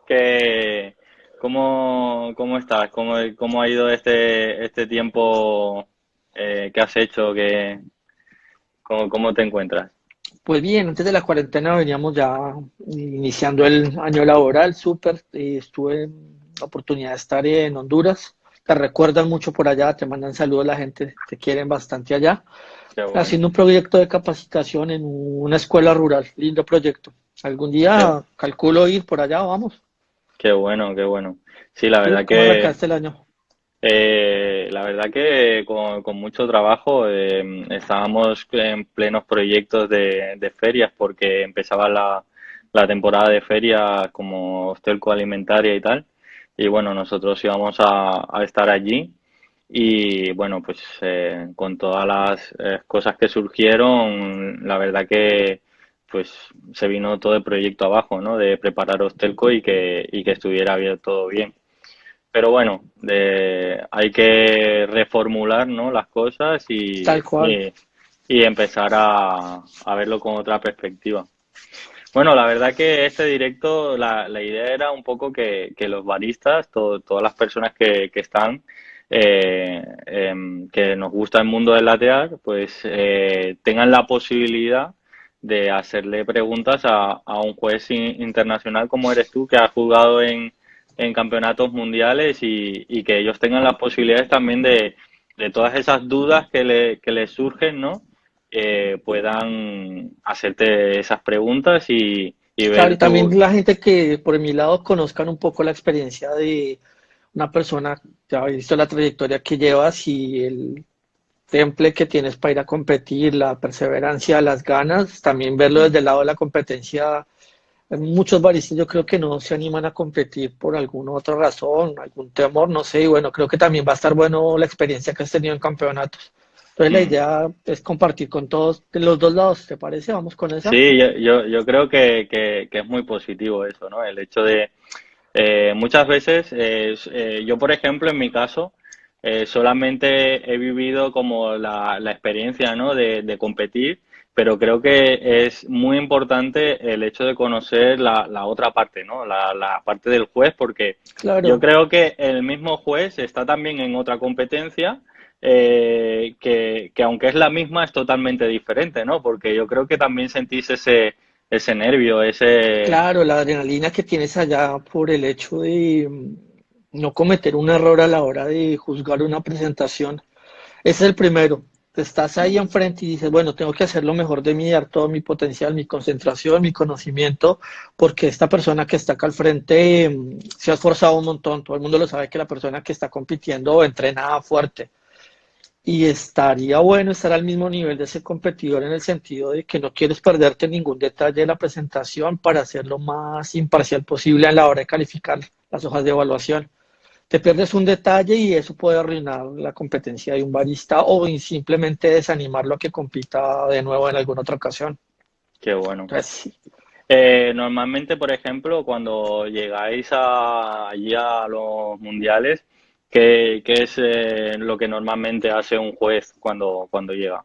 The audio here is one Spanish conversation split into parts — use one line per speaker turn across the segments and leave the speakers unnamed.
Que, ¿cómo estás? ¿Cómo ha ido este tiempo que has hecho? ¿Cómo te encuentras?
Pues bien, antes de la cuarentena veníamos ya iniciando el año laboral, súper. Estuve en la oportunidad de estar en Honduras. Te recuerdan mucho por allá, te mandan saludos la gente, te quieren bastante allá.
Qué bueno,
Haciendo un proyecto de capacitación en una escuela rural, lindo proyecto. Algún
qué,
día calculo ir por allá, vamos.
qué bueno, qué bueno. Sí, la
¿Tú
verdad
cómo
que
arrancaste el año?
con mucho trabajo estábamos en plenos proyectos de ferias porque empezaba la temporada de ferias como Hostelco Alimentaria y tal. Y bueno, nosotros íbamos a estar allí y bueno, pues con todas las cosas que surgieron, la verdad que pues se vino todo el proyecto abajo, ¿no? De preparar Hostelco y que estuviera bien, todo bien. Pero bueno, hay que reformular, ¿no? Las cosas
Tal cual.
y empezar a verlo con otra perspectiva. Bueno, la verdad que este directo, la idea era un poco que los baristas, todas las personas que están, que nos gusta el mundo del latear, pues tengan la posibilidad de hacerle preguntas a un juez internacional como eres tú, que has jugado en campeonatos mundiales y que ellos tengan las posibilidades también de todas esas dudas que les surgen, ¿no? Puedan hacerte esas preguntas y
Claro,
ver
y también
tu...
la gente que por mi lado conozcan un poco la experiencia de una persona, ya he visto la trayectoria que llevas y el temple que tienes para ir a competir, la perseverancia, las ganas, también verlo desde el lado de la competencia. Muchos baristas yo creo que no se animan a competir por alguna otra razón, algún temor, no sé, y bueno, creo que también va a estar bueno la experiencia que has tenido en campeonatos. Entonces la
Mm.
idea es compartir con todos de los dos lados, ¿te parece? Vamos con esa.
Sí, yo creo que es muy positivo eso, ¿no? El hecho de, muchas veces, yo por ejemplo, en mi caso, solamente he vivido como la experiencia, ¿no? De competir, pero creo que es muy importante el hecho de conocer la otra parte, ¿no? La parte del juez, porque yo
Claro.
creo que el mismo juez está también en otra competencia. Que aunque es la misma es totalmente diferente, ¿no? Porque yo creo que también sentís ese nervio, ese...
Claro, la adrenalina que tienes allá por el hecho de no cometer un error a la hora de juzgar una presentación. Ese es el primero. Te estás ahí enfrente y dices, bueno, tengo que hacer lo mejor de mí, dar todo mi potencial, mi concentración, mi conocimiento, porque esta persona que está acá al frente se ha esforzado un montón. Todo el mundo lo sabe que la persona que está compitiendo entrena fuerte. Y estaría bueno estar al mismo nivel de ese competidor en el sentido de que no quieres perderte ningún detalle de la presentación para hacer lo más imparcial posible a la hora de calificar las hojas de evaluación. Te pierdes un detalle y eso puede arruinar la competencia de un barista o simplemente desanimarlo a que compita de nuevo en alguna otra ocasión.
Qué bueno.
Entonces, sí.
Normalmente, por ejemplo, cuando llegáis allí a los mundiales, ¿qué es lo que normalmente hace un juez cuando llega?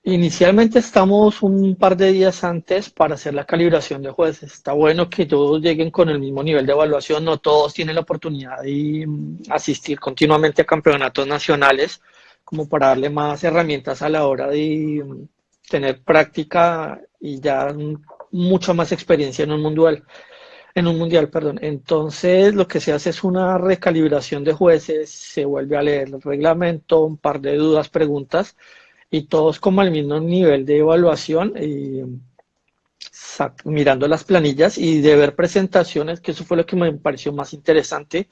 Inicialmente estamos un par de días antes para hacer la calibración de jueces. Está bueno que todos lleguen con el mismo nivel de evaluación, no todos tienen la oportunidad de asistir continuamente a campeonatos nacionales, como para darle más herramientas a la hora de tener práctica y ya mucha más experiencia en un mundial, perdón. Entonces, lo que se hace es una recalibración de jueces, se vuelve a leer el reglamento, un par de dudas, preguntas y todos como al mismo nivel de evaluación, mirando las planillas y de ver presentaciones, que eso fue lo que me pareció más interesante,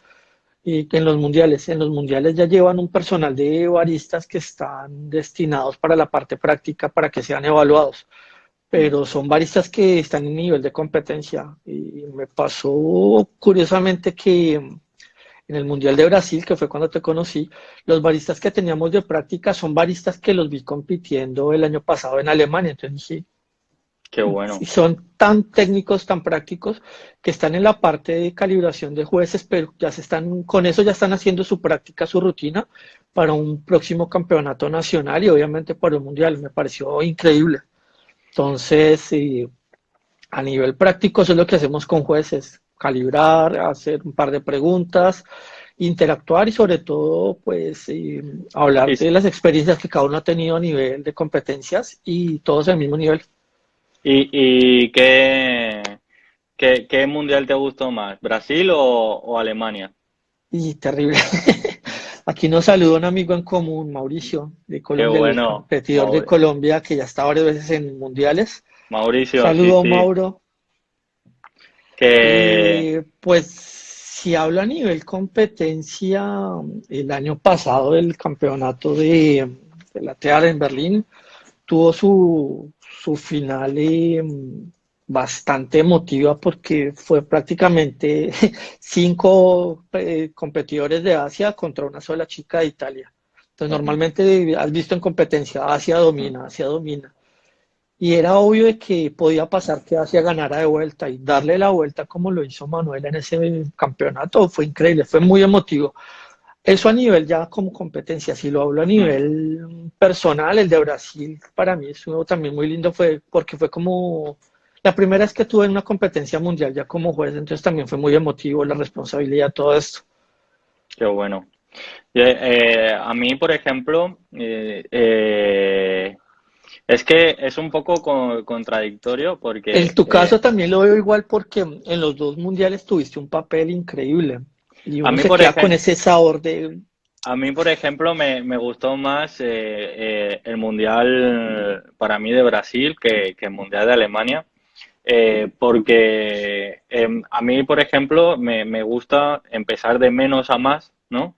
y que en los mundiales ya llevan un personal de baristas que están destinados para la parte práctica para que sean evaluados,
Mm.
pero son baristas que están en nivel de competencia. Y me pasó curiosamente que en el Mundial de Brasil, que fue cuando te conocí, los baristas que teníamos de práctica son baristas que los vi compitiendo el año pasado en Alemania. Entonces, sí,
Qué
y
bueno,
son tan técnicos, tan prácticos, que están en la parte de calibración de jueces, pero ya se están, con eso ya están haciendo su práctica, su rutina para un próximo campeonato nacional y obviamente para un mundial. Me pareció increíble. Entonces, sí, A nivel práctico, eso es lo que hacemos con jueces, calibrar, hacer un par de preguntas, interactuar y sobre todo, pues, hablar
¿Y,
de las experiencias que cada uno ha tenido a nivel de competencias y todos al mismo nivel.
y qué mundial te gustó más? ¿Brasil o Alemania?
Y terrible. Aquí nos saluda un amigo en común, Mauricio, de
Qué
Colombia, el
bueno,
competidor de Colombia que ya está varias veces en mundiales.
Mauricio, sí,
Saludo,
sí,
Mauro.
que
Pues si hablo a nivel competencia, el año pasado el campeonato de la TEAR en Berlín tuvo su final bastante emotiva porque fue prácticamente cinco competidores de Asia contra una sola chica de Italia. Entonces
ujú,
normalmente has visto en competencia Asia
ujú.
domina, Asia domina. Y era obvio de que podía pasar que Asia ganara de vuelta y darle la vuelta como lo hizo Manuel en ese campeonato fue increíble, fue muy emotivo. Eso a nivel ya como competencia, si lo hablo a
Mm.
nivel personal, el de Brasil para mí estuvo también muy lindo, fue porque fue como la primera vez que tuve en una competencia mundial ya como juez, entonces también fue muy emotivo la responsabilidad, todo esto.
Qué bueno. A mí, por ejemplo, es que es un poco contradictorio
En
porque
tu caso también lo veo igual porque en los dos mundiales tuviste un papel increíble y
a
uno
mí,
se
por
queda con
ejemplo,
ese sabor de
a mí, por ejemplo, me gustó más el Mundial para mí de Brasil que el Mundial de Alemania, porque a mí, por ejemplo, me gusta empezar de menos a más, ¿no?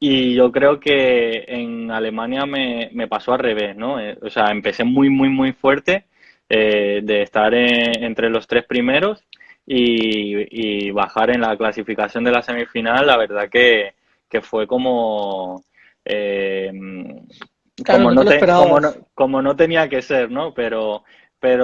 Y yo creo que en Alemania me pasó al revés, ¿no? O sea, empecé muy, muy, muy fuerte de estar entre los tres primeros y bajar en la clasificación de la semifinal, la verdad que fue eh,
claro, no te lo esperabas.
como no tenía que ser, ¿no? Pero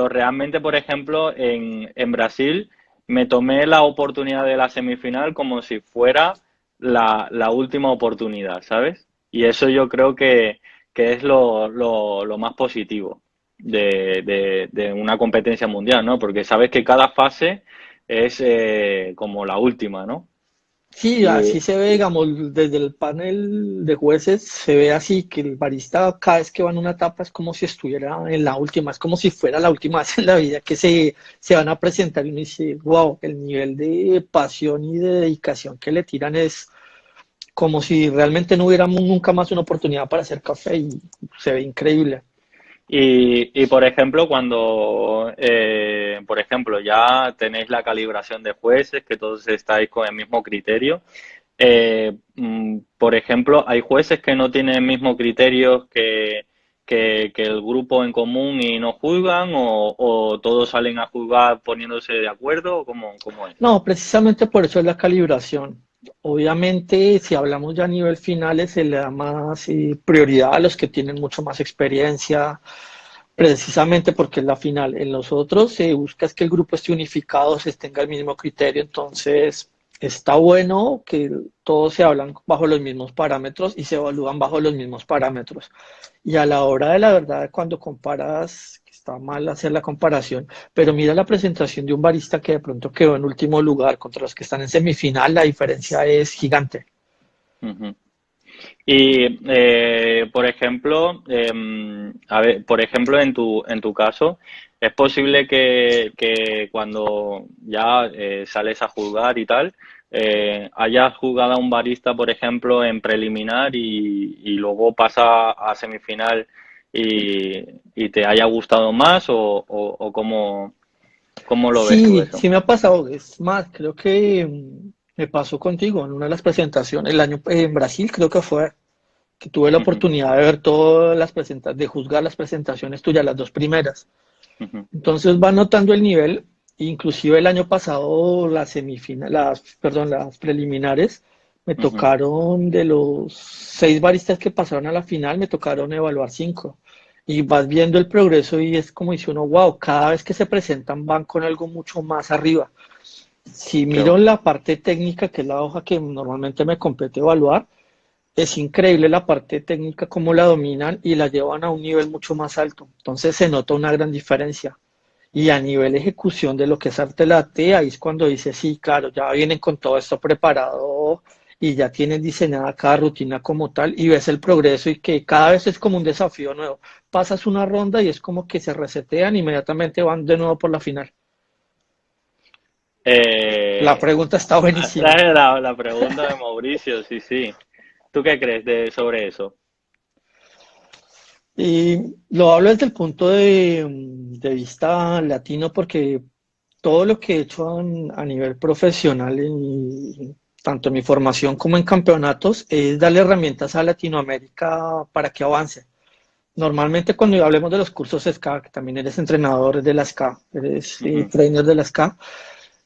realmente, por ejemplo, en Brasil me tomé la oportunidad de la semifinal como si fuera la última oportunidad, ¿sabes? Y eso yo creo que es lo más positivo de una competencia mundial, ¿no? Porque sabes que cada fase es como la última, ¿no?
Sí,
Y
así se ve, digamos, desde el panel de jueces, se ve así que el barista cada vez que va en una etapa es como si estuviera en la última, es como si fuera la última vez en la vida que se van a presentar y uno dice, wow, el nivel de pasión y de dedicación que le tiran es como si realmente no hubiera nunca más una oportunidad para hacer café y se ve increíble.
por ejemplo, cuando, por ejemplo, ya tenéis la calibración de jueces, que todos estáis con el mismo criterio, por ejemplo, hay jueces que no tienen el mismo criterio que el grupo en común y no juzgan, o todos salen a juzgar poniéndose de acuerdo, o cómo es.
No, precisamente por eso es la calibración. Obviamente, si hablamos ya a nivel finales, se le da más prioridad a los que tienen mucho más experiencia, precisamente porque es la final. En los otros se busca es que el grupo esté unificado, se tenga el mismo criterio, entonces está bueno que todos se hablan bajo los mismos parámetros y se evalúan bajo los mismos parámetros. Y a la hora de la verdad, cuando comparas, que está mal hacer la comparación, pero mira la presentación de un barista que de pronto quedó en último lugar contra los que están en semifinal, la diferencia es gigante.
Ujú. Y, por ejemplo, a ver, por ejemplo, en tu caso, ¿es posible que cuando ya sales a jugar y tal, hayas jugado a un barista, por ejemplo, en preliminar y luego pasa a semifinal y te haya gustado más o cómo lo ves tú
Sí,
eso?
sí me ha pasado. Es más, creo que me pasó contigo en una de las presentaciones, el año en Brasil creo que fue, que tuve la
Ujú,
oportunidad de ver todas las presentaciones, de juzgar las presentaciones tuyas, las dos primeras.
ujú,
Entonces va notando el nivel, inclusive el año pasado las semifinales, perdón, las preliminares, me
ujú.
tocaron de los seis baristas que pasaron a la final, me tocaron evaluar cinco. Y vas viendo el progreso y es como dice uno, wow, cada vez que se presentan van con algo mucho más arriba. Si
Qué
miro
bueno.
la parte técnica, que es la hoja que normalmente me compete evaluar, es increíble la parte técnica, cómo la dominan y la llevan a un nivel mucho más alto. Entonces se nota una gran diferencia. Y a nivel ejecución de lo que es arte latte, ahí es cuando dice, sí, claro, ya vienen con todo esto preparado y ya tienen diseñada cada rutina como tal y ves el progreso y que cada vez es como un desafío nuevo. Pasas una ronda y es como que se resetean, inmediatamente van de nuevo por la final. La
Eh,
pregunta está buenísima.
la pregunta de Mauricio, sí, sí. ¿Tú qué crees sobre eso?
Y lo hablo desde el punto de vista latino porque todo lo que he hecho a nivel profesional, tanto en mi formación como en campeonatos, es darle herramientas a Latinoamérica para que avance. Normalmente cuando hablemos de los cursos SCA, que también eres entrenador de la SCA, eres
Ujú,
trainer de la SCA,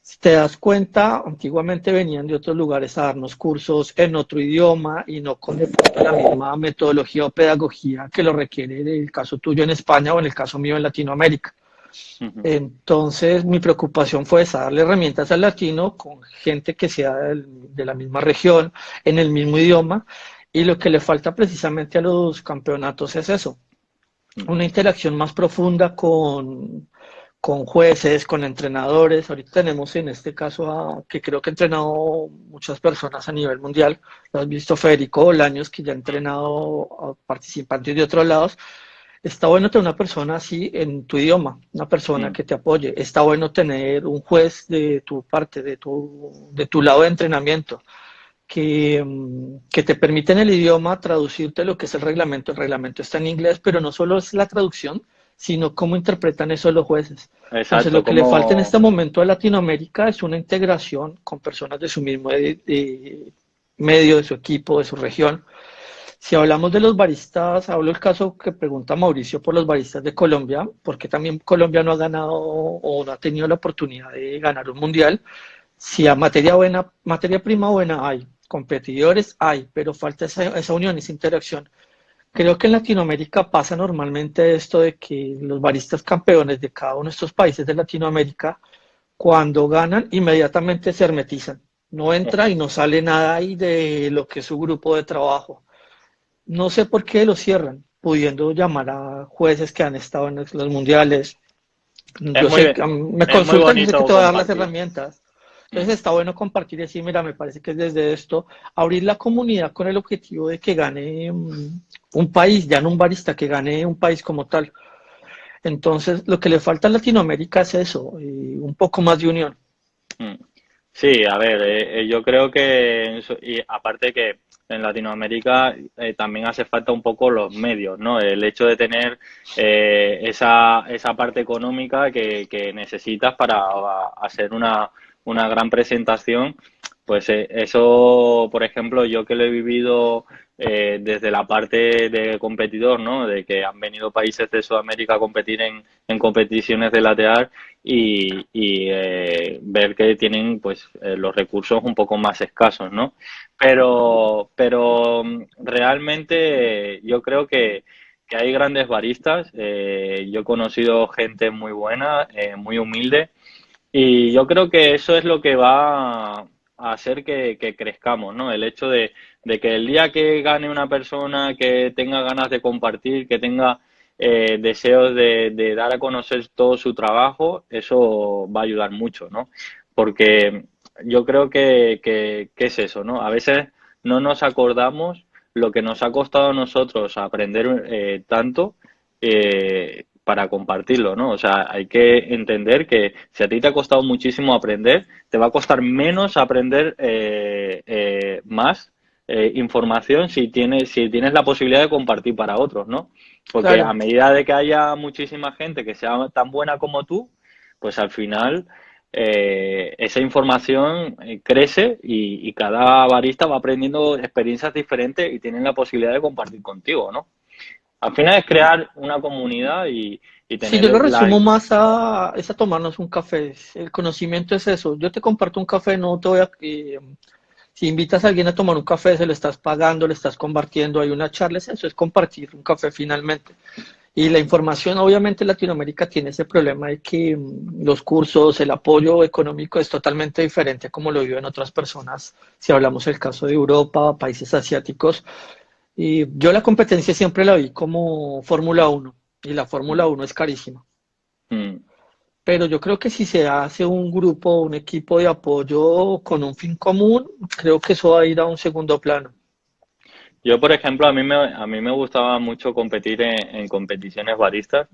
si te das cuenta, antiguamente venían de otros lugares a darnos cursos en otro idioma y no con de pronto la misma metodología o pedagogía que lo requiere en el caso tuyo en España o en el caso mío en Latinoamérica.
ujú,
Entonces, mi preocupación fue esa, darle herramientas al latino con gente que sea de la misma región, en el mismo idioma, y lo que le falta precisamente a los campeonatos es eso,
ujú.
una interacción más profunda con jueces, con entrenadores. Ahorita tenemos en este caso que creo que ha entrenado muchas personas a nivel mundial. Lo has visto, Federico Bolaños, que ya ha entrenado a participantes de otros lados. Está bueno tener una persona así en tu idioma, una persona
Mm.
que te apoye. Está bueno tener un juez de tu parte, de tu lado de entrenamiento, que te permite en el idioma traducirte lo que es el reglamento. El reglamento está en inglés, pero no solo es la traducción, sino cómo interpretan eso los jueces. Entonces,
Exacto,
lo que le falta en
como
este momento a Latinoamérica es una integración con personas de su mismo medio, de su equipo, de su región. Si hablamos de los baristas, hablo el caso que pregunta Mauricio por los baristas de Colombia, porque también Colombia no ha ganado o no ha tenido la oportunidad de ganar un mundial. Si a materia buena, materia prima buena hay, competidores hay, pero falta esa unión, esa interacción. Creo que en Latinoamérica pasa normalmente esto de que los baristas campeones de cada uno de estos países de Latinoamérica, cuando ganan, inmediatamente se hermetizan. No entra y no sale nada ahí de lo que es su grupo de trabajo. No sé por qué lo cierran, pudiendo llamar a jueces que han estado en los mundiales.
es
Yo
muy,
sé, me
es muy
consultan, yo sé que
bonito
te voy a dar las
compartir.
herramientas.
Mm.
Entonces está bueno compartir y decir, mira, me parece que es desde esto, abrir la comunidad con el objetivo de que gane un país, ya no un barista, que gane un país como tal. Entonces, lo que le falta a Latinoamérica es eso, un poco más de unión.
Mm. Sí, a ver, yo creo que, y aparte que en Latinoamérica también hace falta un poco los medios, ¿no? El hecho de tener esa parte económica que necesitas para hacer una gran presentación, pues eso, por ejemplo, yo que lo he vivido desde la parte de competidor, ¿no? De que han venido países de Sudamérica a competir en competiciones de lateral y ver que tienen pues los recursos un poco más escasos, ¿no? Pero realmente yo creo que hay grandes baristas. Yo he conocido gente muy buena, muy humilde, y yo creo que eso es lo que va a hacer que crezcamos, ¿no? El hecho de que el día que gane una persona que tenga ganas de compartir, que tenga deseos de dar a conocer todo su trabajo, eso va a ayudar mucho, ¿no? Porque yo creo que es eso, ¿no? A veces no nos acordamos lo que nos ha costado a nosotros aprender tanto para compartirlo, ¿no? O sea, hay que entender que si a ti te ha costado muchísimo aprender, te va a costar menos aprender más información si tienes la posibilidad de compartir para otros, ¿no? Porque a
Claro,
medida de que haya muchísima gente que sea tan buena como tú, pues al final esa información crece y cada barista va aprendiendo experiencias diferentes y tienen la posibilidad de compartir contigo, ¿no? Al final es crear una comunidad y
si yo lo
tener
resumo más es a tomarnos un café. El conocimiento es eso. Yo te comparto un café, no te voy a... si invitas a alguien a tomar un café, se lo estás pagando, le estás compartiendo, hay una charla, eso es compartir un café finalmente. Y la información, obviamente Latinoamérica tiene ese problema de que los cursos, el apoyo económico es totalmente diferente a como lo viven otras personas. Si hablamos del caso de Europa, países asiáticos, y yo la competencia siempre la vi como Fórmula 1 y la Fórmula 1 es carísima.
Mm.
pero yo creo que si se hace un grupo, un equipo de apoyo con un fin común, creo que eso va a ir a un segundo plano.
Yo, por ejemplo, a mí me gustaba mucho competir en competiciones baristas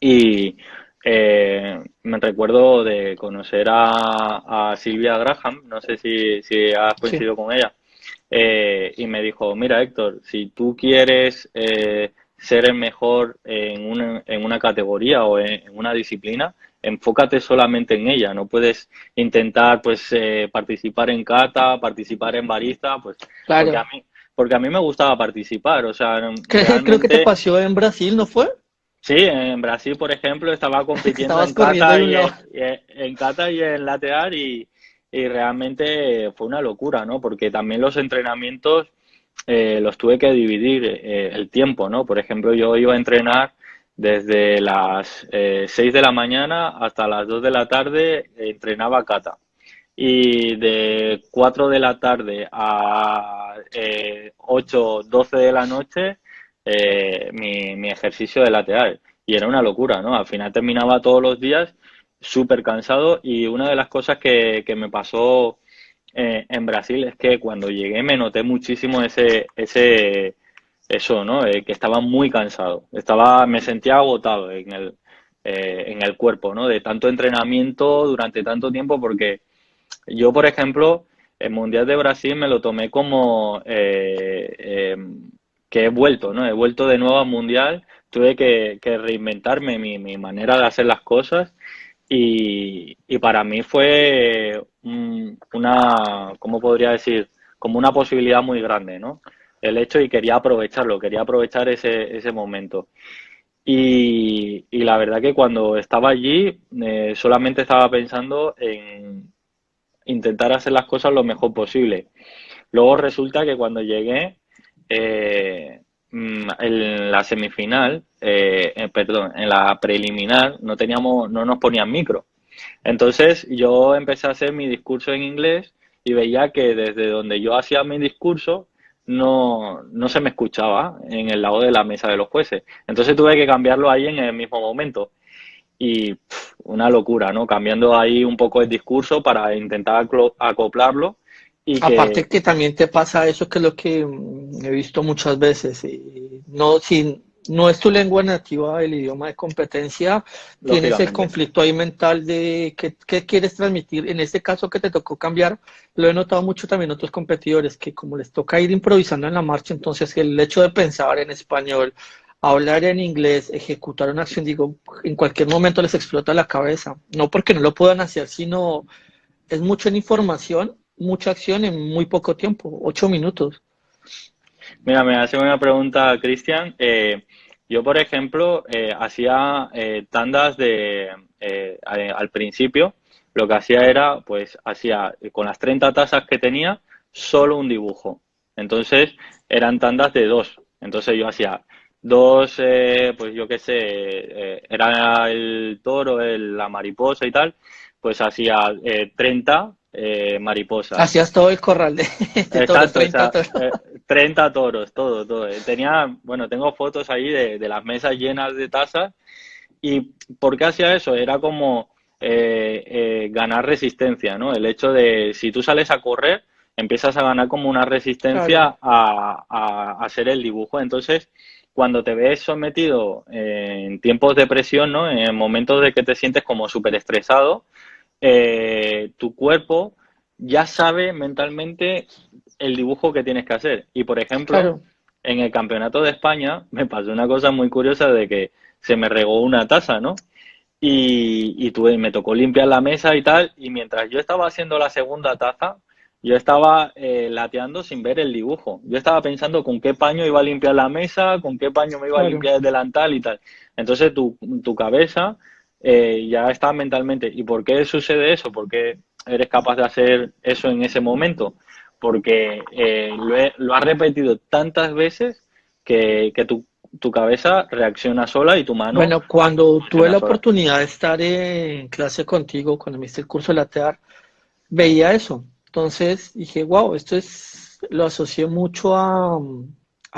y me recuerdo de conocer a Silvia Graham, no sé si has
Sí,
coincidido con ella, y me dijo, mira Héctor, si tú quieres ser el mejor en una categoría o en una disciplina, enfócate solamente en ella, no puedes intentar pues participar en cata, participar en barista, pues porque a
claro.
mí, porque a mí me gustaba participar, o sea,
Creo que te
realmente.
pasó en Brasil, ¿no fue?
Sí, en Brasil, por ejemplo, estaba
Que
compitiendo
estabas
en
corriendo
kata
de un lado.
en kata y en lateral y realmente fue una locura, ¿no? Porque también los entrenamientos los tuve que dividir el tiempo, ¿no? Por ejemplo, yo iba a entrenar desde las 6 de la mañana hasta las 2 de la tarde, entrenaba kata. Y de 4 de la tarde a 8, 12 de la noche, mi ejercicio de lateral. Y era una locura, ¿no? Al final terminaba todos los días súper cansado y una de las cosas que me pasó en Brasil es que cuando llegué me noté muchísimo eso, ¿no? Que estaba muy cansado. Me sentía agotado en el cuerpo, ¿no? De tanto entrenamiento durante tanto tiempo porque yo, por ejemplo, el Mundial de Brasil me lo tomé como que he vuelto, ¿no? He vuelto de nuevo al Mundial, tuve que reinventarme mi manera de hacer las cosas y para mí fue ¿cómo podría decir? Como una posibilidad muy grande, ¿no? El hecho y quería aprovecharlo, quería aprovechar ese momento. Y la verdad que cuando estaba allí solamente estaba pensando en intentar hacer las cosas lo mejor posible. Luego resulta que cuando llegué en la semifinal, perdón, en la preliminar no nos ponían micro. Entonces yo empecé a hacer mi discurso en inglés y veía que desde donde yo hacía mi discurso no se me escuchaba en el lado de la mesa de los jueces. Entonces tuve que cambiarlo ahí en el mismo momento y una locura, ¿no? Cambiando ahí un poco el discurso para intentar acoplarlo y
Aparte
que
que también te pasa eso, que es lo que he visto muchas veces. No, si no es tu lengua nativa, el idioma de competencia, tienes el
lógicamente.
conflicto ahí mental de qué quieres transmitir. En este caso que te tocó cambiar, lo he notado mucho también en otros competidores, que como les toca ir improvisando en la marcha, entonces el hecho de pensar en español, hablar en inglés, ejecutar una acción, digo, en cualquier momento les explota la cabeza. No porque no lo puedan hacer, sino es mucha información, mucha acción en muy poco tiempo, 8 minutos.
Mira, me hace una pregunta, Cristian. Yo, por ejemplo, hacía tandas al principio, lo que hacía era, pues, hacía con las 30 tazas que tenía, solo un dibujo. Entonces, eran tandas de dos. Entonces, yo hacía dos, pues, yo qué sé, era el toro, la mariposa y tal, pues hacía 30 mariposas.
Hacías todo el corral de toro,
Exacto,
30 toros.
30 toros, todo, todo. Bueno, tengo fotos ahí de las mesas llenas de tazas. ¿Y por qué hacía eso? Era como ganar resistencia, ¿no? El hecho de, si tú sales a correr, empiezas a ganar como una
Claro,
resistencia a hacer el dibujo. Entonces, cuando te ves sometido en tiempos de presión, ¿no? En momentos de que te sientes como súper estresado, tu cuerpo ya sabe mentalmente el dibujo que tienes que hacer. Y por ejemplo,
claro.
en el Campeonato de España me pasó una cosa muy curiosa de que se me regó una taza, ¿no? Me tocó limpiar la mesa y tal, y mientras yo estaba haciendo la segunda taza, yo estaba lateando sin ver el dibujo. Yo estaba pensando con qué paño iba a limpiar la mesa, con qué paño me iba a
Claro.
limpiar el delantal y tal. Entonces tu cabeza ya está mentalmente. ¿Y por qué sucede eso? ¿Por qué eres capaz de hacer eso en ese momento? Porque lo has repetido tantas veces que tu cabeza reacciona sola y tu mano
Bueno, cuando tuve
funciona
la
sola.
oportunidad de estar en clase contigo, cuando me hice el curso de latear, veía eso. Entonces dije, wow, lo asocié mucho a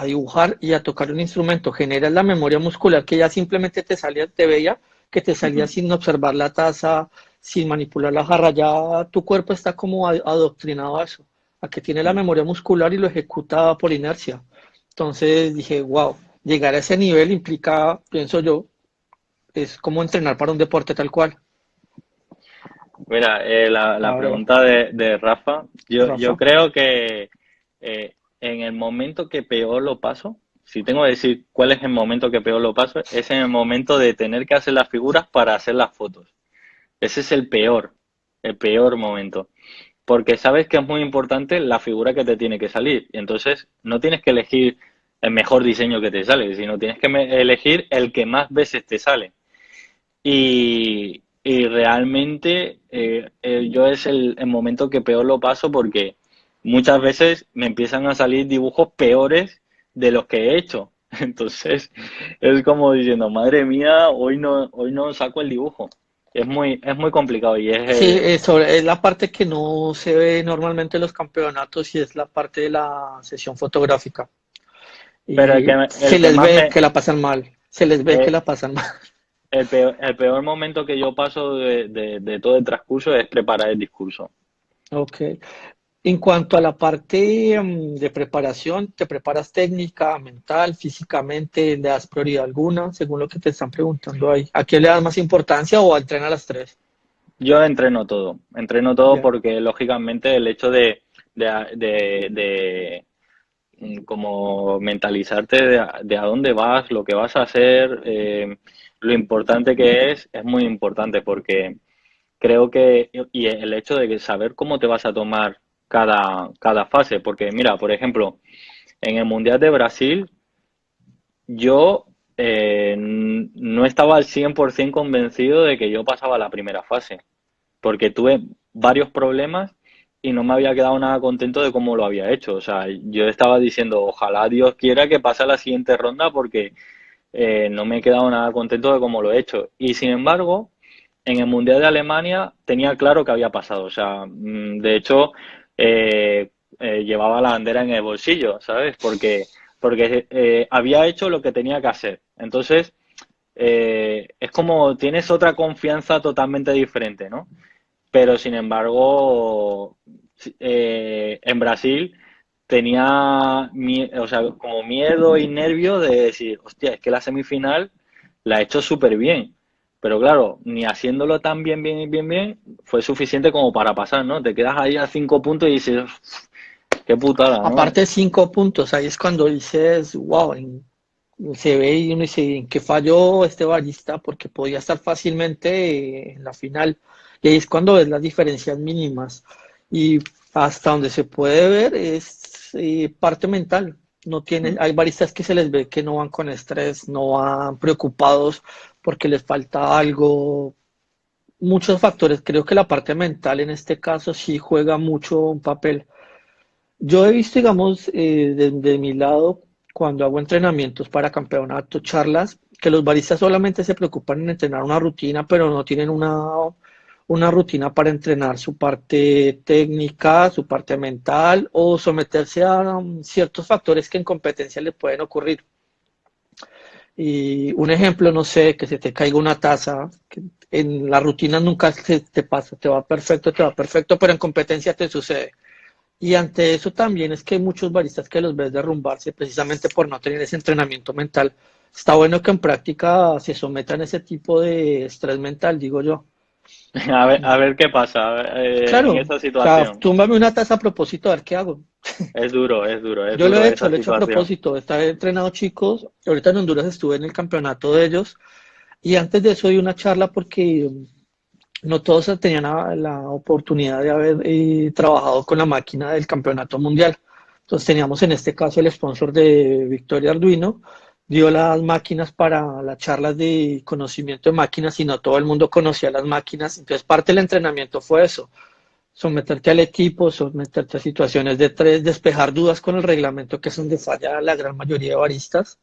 dibujar y a tocar un instrumento. Generas la memoria muscular que ya simplemente te salía, te veía que te salía
Ujú.
sin observar la taza, sin manipular la jarra, ya tu cuerpo está como adoctrinado a eso, a que tiene la memoria muscular y lo ejecuta por inercia. Entonces dije, wow, llegar a ese nivel implica, pienso yo, es como entrenar para un deporte tal cual.
Mira, la
A ver,
pregunta de Rafa, yo
Rafa.
creo que en el momento que peor lo paso, si tengo que decir cuál es el momento que peor lo paso, es en el momento de tener que hacer las figuras para hacer las fotos. Ese es el peor momento. Porque sabes que es muy importante la figura que te tiene que salir. Y entonces no tienes que elegir el mejor diseño que te sale, sino tienes que elegir el que más veces te sale. Y realmente yo es el momento que peor lo paso porque muchas veces me empiezan a salir dibujos peores de los que he hecho. Entonces es como diciendo, madre mía, hoy no saco el dibujo. Es muy complicado y es,
Sí, eso es la parte que no se ve normalmente en los campeonatos y es la parte de la sesión fotográfica.
pero
Y se
el que
les
más
ve
me,
que la pasan mal, se les ve que
eh,
la pasan mal.
el peor momento que yo paso de todo el transcurso es preparar el discurso.
Ok. En cuanto a la parte de preparación, ¿te preparas técnica, mental, físicamente? ¿Le das prioridad alguna, según lo que te están preguntando ahí? ¿A qué le das más importancia o entrena a las tres?
Yo entreno todo
Ya.
porque lógicamente el hecho de, como mentalizarte de a dónde vas, lo que vas a hacer, lo importante que es muy importante porque creo que, y el hecho de que saber cómo te vas a tomar cada fase, porque mira, por ejemplo, en el Mundial de Brasil, yo no estaba al 100% convencido de que yo pasaba la primera fase porque tuve varios problemas y no me había quedado nada contento de cómo lo había hecho. O sea, yo estaba diciendo, ojalá Dios quiera que pase a la siguiente ronda porque no me he quedado nada contento de cómo lo he hecho. Y sin embargo, en el Mundial de Alemania tenía claro que había pasado. O sea, de hecho, llevaba la bandera en el bolsillo, ¿sabes? Porque había hecho lo que tenía que hacer. Entonces, es como tienes otra confianza totalmente diferente, ¿no? Pero sin embargo, en Brasil tenía o sea, como miedo y nervio de decir, hostia, es que la semifinal la he hecho súper bien. Pero claro, ni haciéndolo tan bien, fue suficiente como para pasar, ¿no? Te quedas ahí a 5 puntos y dices, qué putada, ¿no?
Aparte de 5 puntos, ahí es cuando dices, wow, se ve y uno dice, ¿en qué falló este ballista? Porque podía estar fácilmente en la final. Y ahí es cuando ves las diferencias mínimas. Y hasta donde se puede ver es parte mental. No tiene,
Mm.
hay baristas que se les ve que no van con estrés, no van preocupados porque les falta algo. Muchos factores. Creo que la parte mental en este caso sí juega mucho un papel. Yo he visto, digamos, de mi lado, cuando hago entrenamientos para campeonatos, charlas, que los baristas solamente se preocupan en entrenar una rutina, pero no tienen una rutina para entrenar su parte técnica, su parte mental o someterse a ciertos factores que en competencia le pueden ocurrir. Y un ejemplo, no sé, que se te caiga una taza, que en la rutina nunca se te pasa, te va perfecto, pero en competencia te sucede. Y ante eso también es que hay muchos baristas que los ves derrumbarse precisamente por no tener ese entrenamiento mental. Está bueno que en práctica se sometan a ese tipo de estrés mental, digo yo.
A ver qué pasa en
Claro,
esa
o sea,
situación.
túmbame una taza a propósito, a ver qué hago.
Es
Yo
duro esa
lo he hecho a
situación.
propósito. He entrenado chicos, ahorita en Honduras estuve en el campeonato de ellos y antes de eso di una charla porque no todos tenían la oportunidad de haber trabajado con la máquina del campeonato mundial. Entonces teníamos en este caso el sponsor de Victoria Arduino, dio las máquinas para las charlas de conocimiento de máquinas y no todo el mundo conocía las máquinas. Entonces parte del entrenamiento fue eso, someterte al equipo, someterte a situaciones de tres, despejar dudas con el reglamento, que es donde falla la gran mayoría de baristas.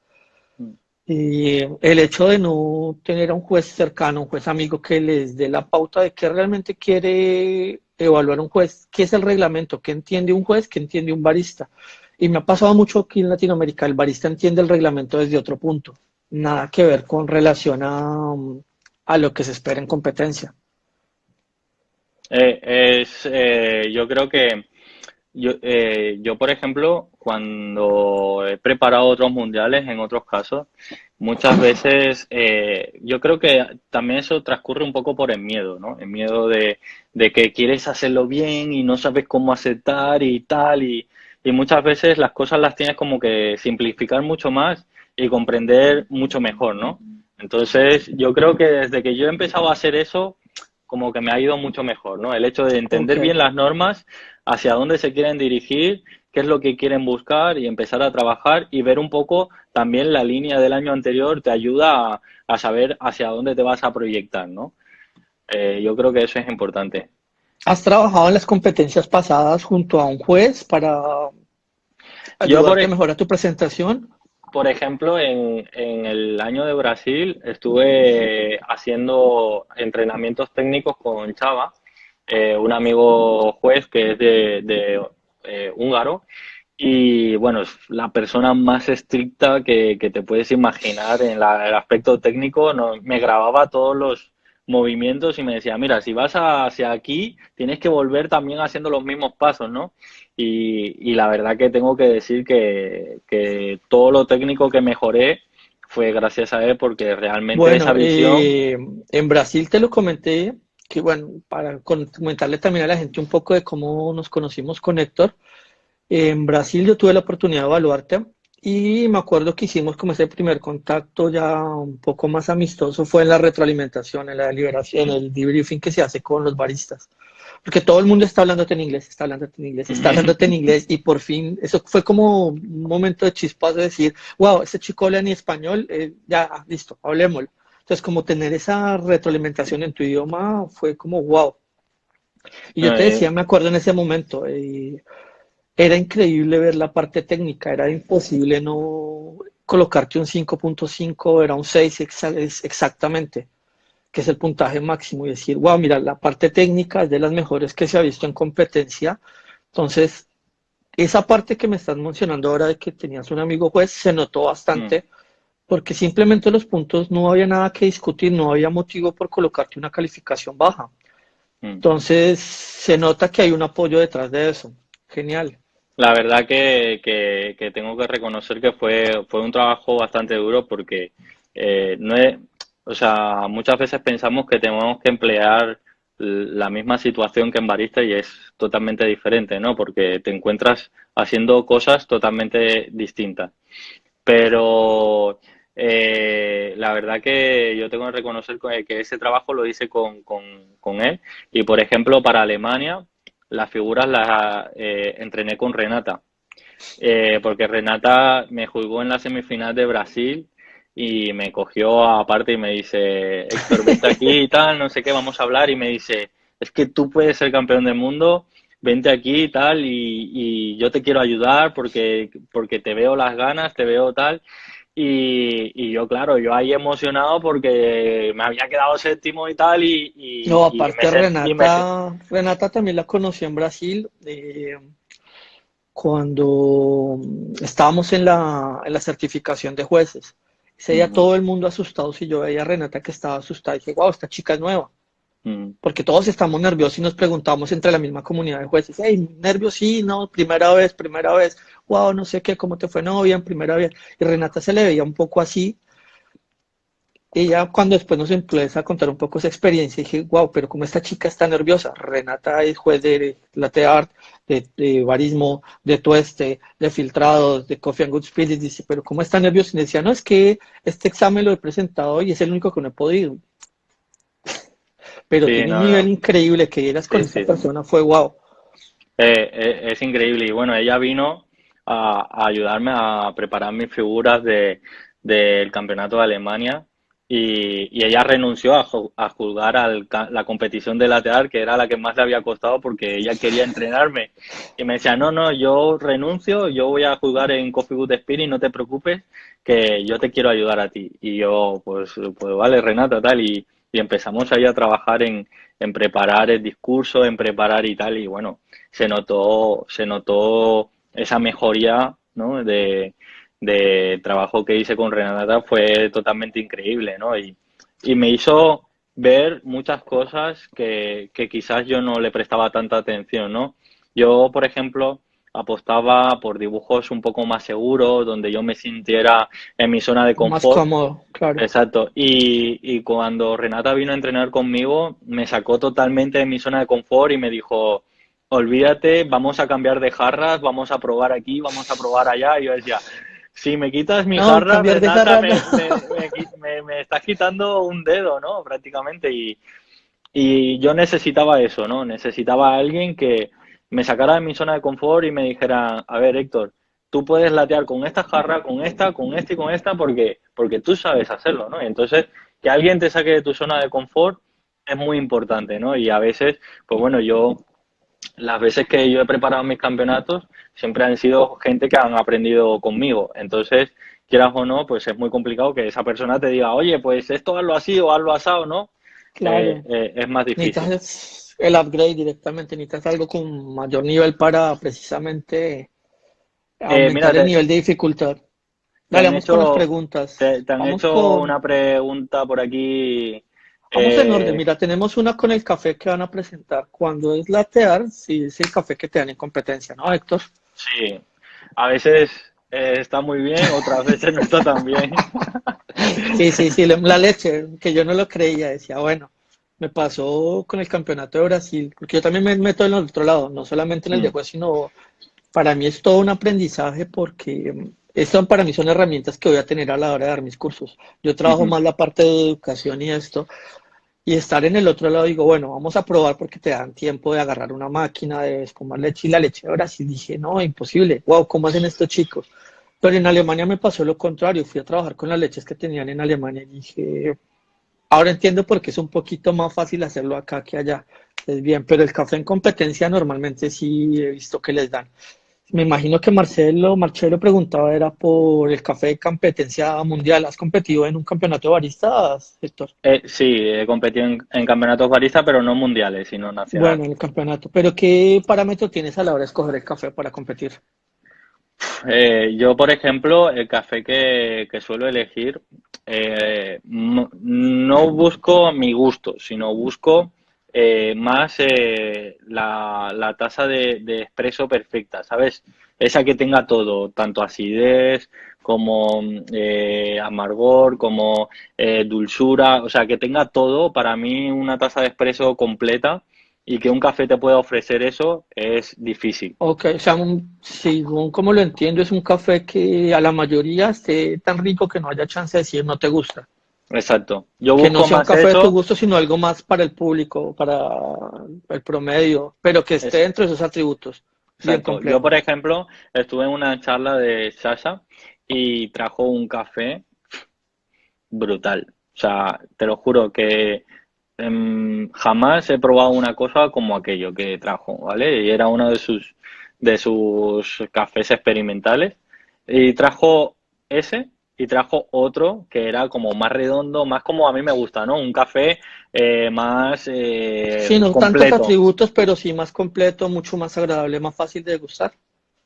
Y el hecho de no tener a un juez cercano, un juez amigo que les dé la pauta de qué realmente quiere evaluar un juez, qué es el reglamento, qué entiende un juez, qué entiende un barista. Y me ha pasado mucho aquí en Latinoamérica, el barista entiende el reglamento desde otro punto, nada que ver con relación a lo que se espera en competencia.
Yo creo que yo, por ejemplo, cuando he preparado otros mundiales en otros casos, muchas veces yo creo que también eso transcurre un poco por el miedo, ¿no? El miedo de que quieres hacerlo bien y no sabes cómo aceptar y tal, y muchas veces las cosas las tienes como que simplificar mucho más y comprender mucho mejor, ¿no? Entonces, yo creo que desde que yo he empezado a hacer eso, como que me ha ido mucho mejor, ¿no? El hecho de
Ok.
entender bien las normas, hacia dónde se quieren dirigir, qué es lo que quieren buscar y empezar a trabajar y ver un poco también la línea del año anterior te ayuda a saber hacia dónde te vas a proyectar, ¿no? Yo creo que eso es importante.
¿Has trabajado en las competencias pasadas junto a un juez para
Yo,
ayudarte a mejorar tu presentación?
por ejemplo, en el año de Brasil estuve haciendo entrenamientos técnicos con Chava, un amigo juez que es de húngaro, y bueno, es la persona más estricta que te puedes imaginar en el aspecto técnico. Me grababa todos los movimientos y me decía, mira, si vas hacia aquí, tienes que volver también haciendo los mismos pasos, ¿no? Y la verdad que tengo que decir que todo lo técnico que mejoré fue gracias a él porque realmente esa
Bueno,
visión.
en Brasil te lo comenté, que bueno, para comentarle también a la gente un poco de cómo nos conocimos con Héctor. En Brasil yo tuve la oportunidad de evaluarte y me acuerdo que hicimos como ese primer contacto ya un poco más amistoso, fue en la retroalimentación, en la deliberación, en el debriefing que se hace con los baristas. Porque todo el mundo está hablándote en inglés, está hablándote en inglés, está hablándote en inglés y por fin, eso fue como un momento de chispazo de decir, wow, ese chico habla ni español, ya, listo, hablemoslo. Entonces, como tener esa retroalimentación en tu idioma fue como wow. Y yo te
eh,
decía, me acuerdo en ese momento, era increíble ver la parte técnica, era imposible no colocarte un 5.5, era un 6 exactamente, que es el puntaje máximo, y decir, wow, mira, la parte técnica es de las mejores que se ha visto en competencia. Entonces, esa parte que me estás mencionando ahora de que tenías un amigo juez se notó
mm,
bastante, porque simplemente los puntos no había nada que discutir, no había motivo por colocarte una calificación baja.
mm.
Entonces, se nota que hay un apoyo detrás de eso. Genial.
La verdad que tengo que reconocer que fue un trabajo bastante duro porque no es, o sea, muchas veces pensamos que tenemos que emplear la misma situación que en barista y es totalmente diferente, ¿no? Porque te encuentras haciendo cosas totalmente distintas. Pero la verdad que yo tengo que reconocer que ese trabajo lo hice con él. Y por ejemplo, para Alemania, las figuras las entrené con Renata. Porque Renata me jugó en la semifinal de Brasil y me cogió aparte y me dice, Héctor, vente aquí y tal, no sé qué, vamos a hablar. Y me dice, es que tú puedes ser campeón del mundo, vente aquí y tal, y yo te quiero ayudar porque te veo las ganas, te veo tal. Y yo, claro, yo ahí emocionado porque me había quedado séptimo y tal,
No,
y
aparte
y me sen-
Renata también la conocí en Brasil cuando estábamos en la certificación de jueces. Ese día
Ujú,
todo el mundo asustado si yo veía a Renata que estaba asustada y dije, wow, esta chica es nueva.
ujú.
Porque todos estamos nerviosos y nos preguntamos entre la misma comunidad de jueces, hey, nervios, sí, no, primera vez, wow, no sé qué, cómo te fue, no, bien, primera vez. Y Renata se le veía un poco así. Y ya cuando después nos empieza a contar un poco esa experiencia, dije, wow, pero como esta chica está nerviosa. Renata es juez de latte art, de barismo, de tueste, de filtrados, de coffee and good spirits. Dice, pero ¿cómo está nerviosa? Y me decía, no, es que este examen lo he presentado y es el único que no he podido. Pero
Sí,
tiene un
no,
nivel
no.
increíble que eras con
Sí,
esta
sí.
persona, fue wow.
Es increíble y bueno, ella vino a ayudarme a preparar mis figuras del campeonato de Alemania y ella renunció a jugar la competición de lateral, que era la que más le había costado porque ella quería entrenarme y me decía, no, no, yo renuncio, yo voy a jugar en Coffee Good Spirit, no te preocupes, que yo te quiero ayudar a ti. Y yo, pues vale, Renata, tal, y empezamos ahí a trabajar en preparar el discurso, en preparar y tal, y bueno se notó esa mejoría, ¿no? De trabajo que hice con Renata fue totalmente increíble, ¿no? Y me hizo ver muchas cosas que quizás yo no le prestaba tanta atención, ¿no? Yo, por ejemplo, apostaba por dibujos un poco más seguros, donde yo me sintiera en mi zona de
Más
confort.
cómodo, claro.
Exacto. Y cuando Renata vino a entrenar conmigo, me sacó totalmente de mi zona de confort y me dijo, olvídate, vamos a cambiar de jarras, vamos a probar aquí, vamos a probar allá. Y yo decía, si me quitas mi
No,
jarra,
cambiar de
Renata,
jarra no.
me estás quitando un dedo, ¿no? Prácticamente. Y yo necesitaba eso, ¿no? Necesitaba a alguien que me sacara de mi zona de confort y me dijera, a ver, Héctor, tú puedes latear con esta jarra, con esta y con esta porque tú sabes hacerlo, ¿no? Y entonces, que alguien te saque de tu zona de confort es muy importante, ¿no? Y a veces, pues bueno, las veces que yo he preparado mis campeonatos, siempre han sido gente que han aprendido conmigo. Entonces, quieras o no, pues es muy complicado que esa persona te diga, oye, pues esto hazlo así o hazlo asado, ¿no?
Claro.
Es más difícil.
Necesitas el upgrade directamente, necesitas algo con mayor nivel para precisamente
Mira,
aumentar el nivel de dificultad.
te
Dale,
han
vamos con las
hecho,
preguntas.
te han
Vamos
hecho
con,
una pregunta por aquí.
vamos en orden.
eh,
Mira, tenemos una con el café que van a presentar. Cuando es latear, sí es el café que te dan en competencia, ¿no, Héctor?
sí, a veces está muy bien, otras veces no está tan bien.
Sí, sí, sí, la leche, que yo no lo creía, decía, bueno, me pasó con el campeonato de Brasil, porque yo también me meto en el otro lado, no solamente en el de
Mm,
juez, sino para mí es todo un aprendizaje porque esto para mí son herramientas que voy a tener a la hora de dar mis cursos. Yo trabajo
ujú.
más la parte de educación y esto, y estar en el otro lado digo, bueno, vamos a probar porque te dan tiempo de agarrar una máquina, de espumar leche y la leche de Brasil. Dije, no, imposible, wow, ¿cómo hacen estos chicos? Pero en Alemania me pasó lo contrario, fui a trabajar con las leches que tenían en Alemania y dije, ahora entiendo por qué es un poquito más fácil hacerlo acá que allá. Es bien, pero el café en competencia normalmente sí he visto que les dan. Me imagino que Marcelo preguntaba era por el café de competencia mundial. ¿Has competido en un campeonato de baristas, Héctor?
Sí, he competido en campeonatos baristas, pero no mundiales, sino
Bueno,
nacionales.
en el campeonato. Pero ¿qué parámetro tienes a la hora de escoger el café para competir?
Yo, por ejemplo, el café que suelo elegir, no busco mi gusto, sino busco más la taza de espresso perfecta, ¿sabes? Esa que tenga todo, tanto acidez como amargor, como dulzura, o sea, que tenga todo. Para mí, una taza de espresso completa y que un café te pueda ofrecer eso es difícil.
Ok, o sea, según como lo entiendo, es un café que a la mayoría esté tan rico que no haya chance de decir no te gusta.
Exacto. Yo
Que no
busco
sea un
más
café de tu
eso.
gusto, sino algo más para el público, para el promedio, pero que esté
Es,
dentro de esos atributos. Bien
exacto. Yo,
complejo.
por ejemplo, estuve en una charla de Sasha y trajo un café brutal. O sea, te lo juro que jamás he probado una cosa como aquello que trajo, ¿vale? Y era uno de sus cafés experimentales. Y trajo ese y trajo otro que era como más redondo, más como a mí me gusta, ¿no? Un café más
Sí, no tantos
completo.
atributos, pero sí más completo, mucho más agradable, más fácil de degustar.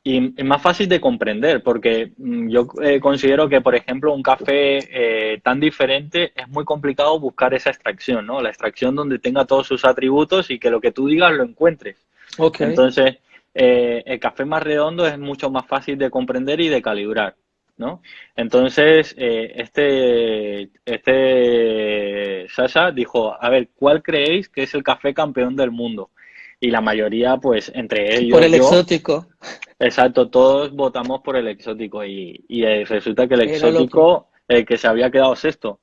Y es más fácil de comprender, porque yo considero que, por ejemplo, un café tan diferente es muy complicado buscar esa extracción, ¿no? La extracción donde tenga todos sus atributos y que lo que tú digas lo encuentres.
Ok.
Entonces, el café más redondo es mucho más fácil de comprender y de calibrar, ¿no? Entonces, Sasha dijo, a ver, ¿cuál creéis que es el café campeón del mundo? Y la mayoría, pues, entre
Por
ellos
el
yo.
exótico,
Exacto, todos votamos por el exótico y resulta que el
era el otro.
exótico, el que se había quedado sexto,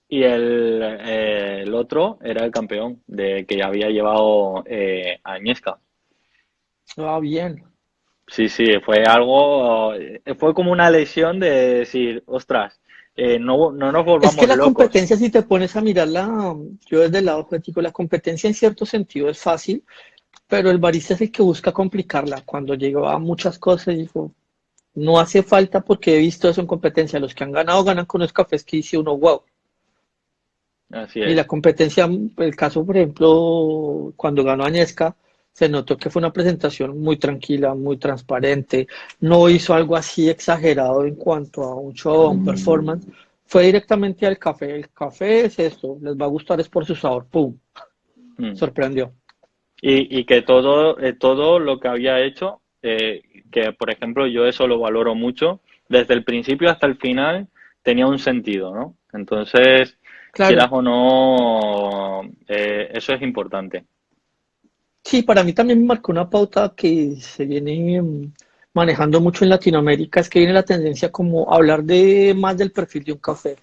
y el otro era el campeón de que había llevado a Iniesta.
Ah, bien.
Sí, sí, fue algo, fue como una lesión de decir, ostras, no nos
Es que
volvamos
la
locos.
competencia, si te pones a mirarla, yo desde el lado objetivo, la competencia en cierto sentido es fácil, pero el barista es el que busca complicarla. Cuando llegó a muchas cosas, dijo, no hace falta porque he visto eso en competencia. Los que han ganado ganan con los cafés que dice uno, wow.
Así
Y la
es.
competencia, el caso, por ejemplo, cuando ganó Añesca, se notó que fue una presentación muy tranquila, muy transparente. No hizo algo así exagerado en cuanto a un show, a un performance, Fue directamente al café. El café es esto, les va a gustar es por su sabor. ¡Pum!
Mm.
Sorprendió.
Y que todo lo que había hecho, que por ejemplo yo eso lo valoro mucho, desde el principio hasta el final tenía un sentido, ¿no? Entonces, quieras
Claro.
o no, eso es importante.
Sí, para mí también me marcó una pauta que se viene manejando mucho en Latinoamérica, es que viene la tendencia como a hablar de más del perfil de un café.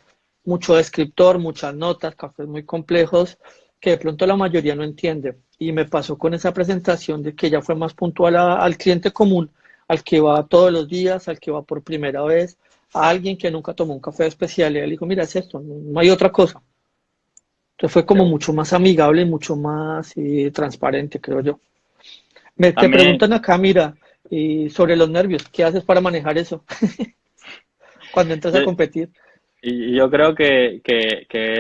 Mucho descriptor, muchas notas, cafés muy complejos, que de pronto la mayoría no entiende. Y me pasó con esa presentación de que ya fue más puntual al cliente común, al que va todos los días, al que va por primera vez, a alguien que nunca tomó un café especial. Y él dijo, mira, es esto, no hay otra cosa. Entonces fue
Qué
como
bueno.
mucho más amigable y mucho más transparente, creo yo.
A
Te
mí,
preguntan acá, mira, sobre los nervios, ¿qué haces para manejar eso cuando entras a
yo,
competir?
y yo creo que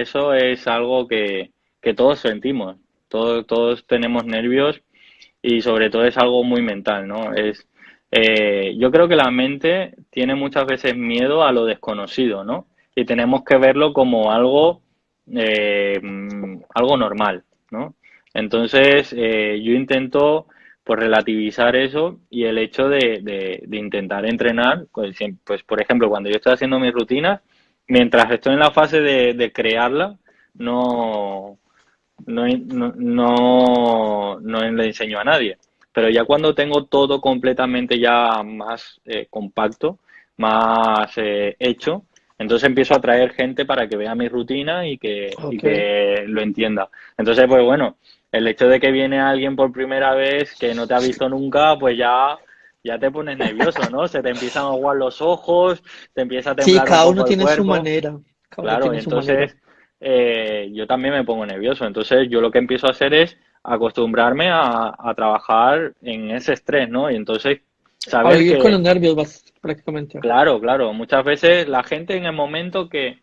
eso es algo que todos sentimos, todos tenemos nervios y sobre todo es algo muy mental, ¿no? Yo creo que la mente tiene muchas veces miedo a lo desconocido, ¿no? Y tenemos que verlo como algo normal, ¿no? Entonces, yo intento pues relativizar eso y el hecho de intentar entrenar, pues por ejemplo, cuando yo estoy haciendo mis rutinas, mientras estoy en la fase de crearla, no, no le enseño a nadie. Pero ya cuando tengo todo completamente ya más compacto, más hecho, entonces empiezo a traer gente para que vea mi rutina y
Ok.
que lo entienda. Entonces, pues bueno, el hecho de que viene alguien por primera vez que no te ha visto nunca, pues ya te pones nervioso, ¿no? Se te empiezan a aguar los ojos, te empieza a
Sí,
temblar un
cada uno
poco el
tiene su
cuerpo.
manera, cada uno
Claro, y
tiene su manera.
entonces yo también me pongo nervioso. Entonces yo lo que empiezo a hacer es acostumbrarme a trabajar en ese estrés, ¿no? Y entonces
A
saber
vivir con los
que,
nervios, vas prácticamente.
claro, claro, muchas veces la gente en el momento que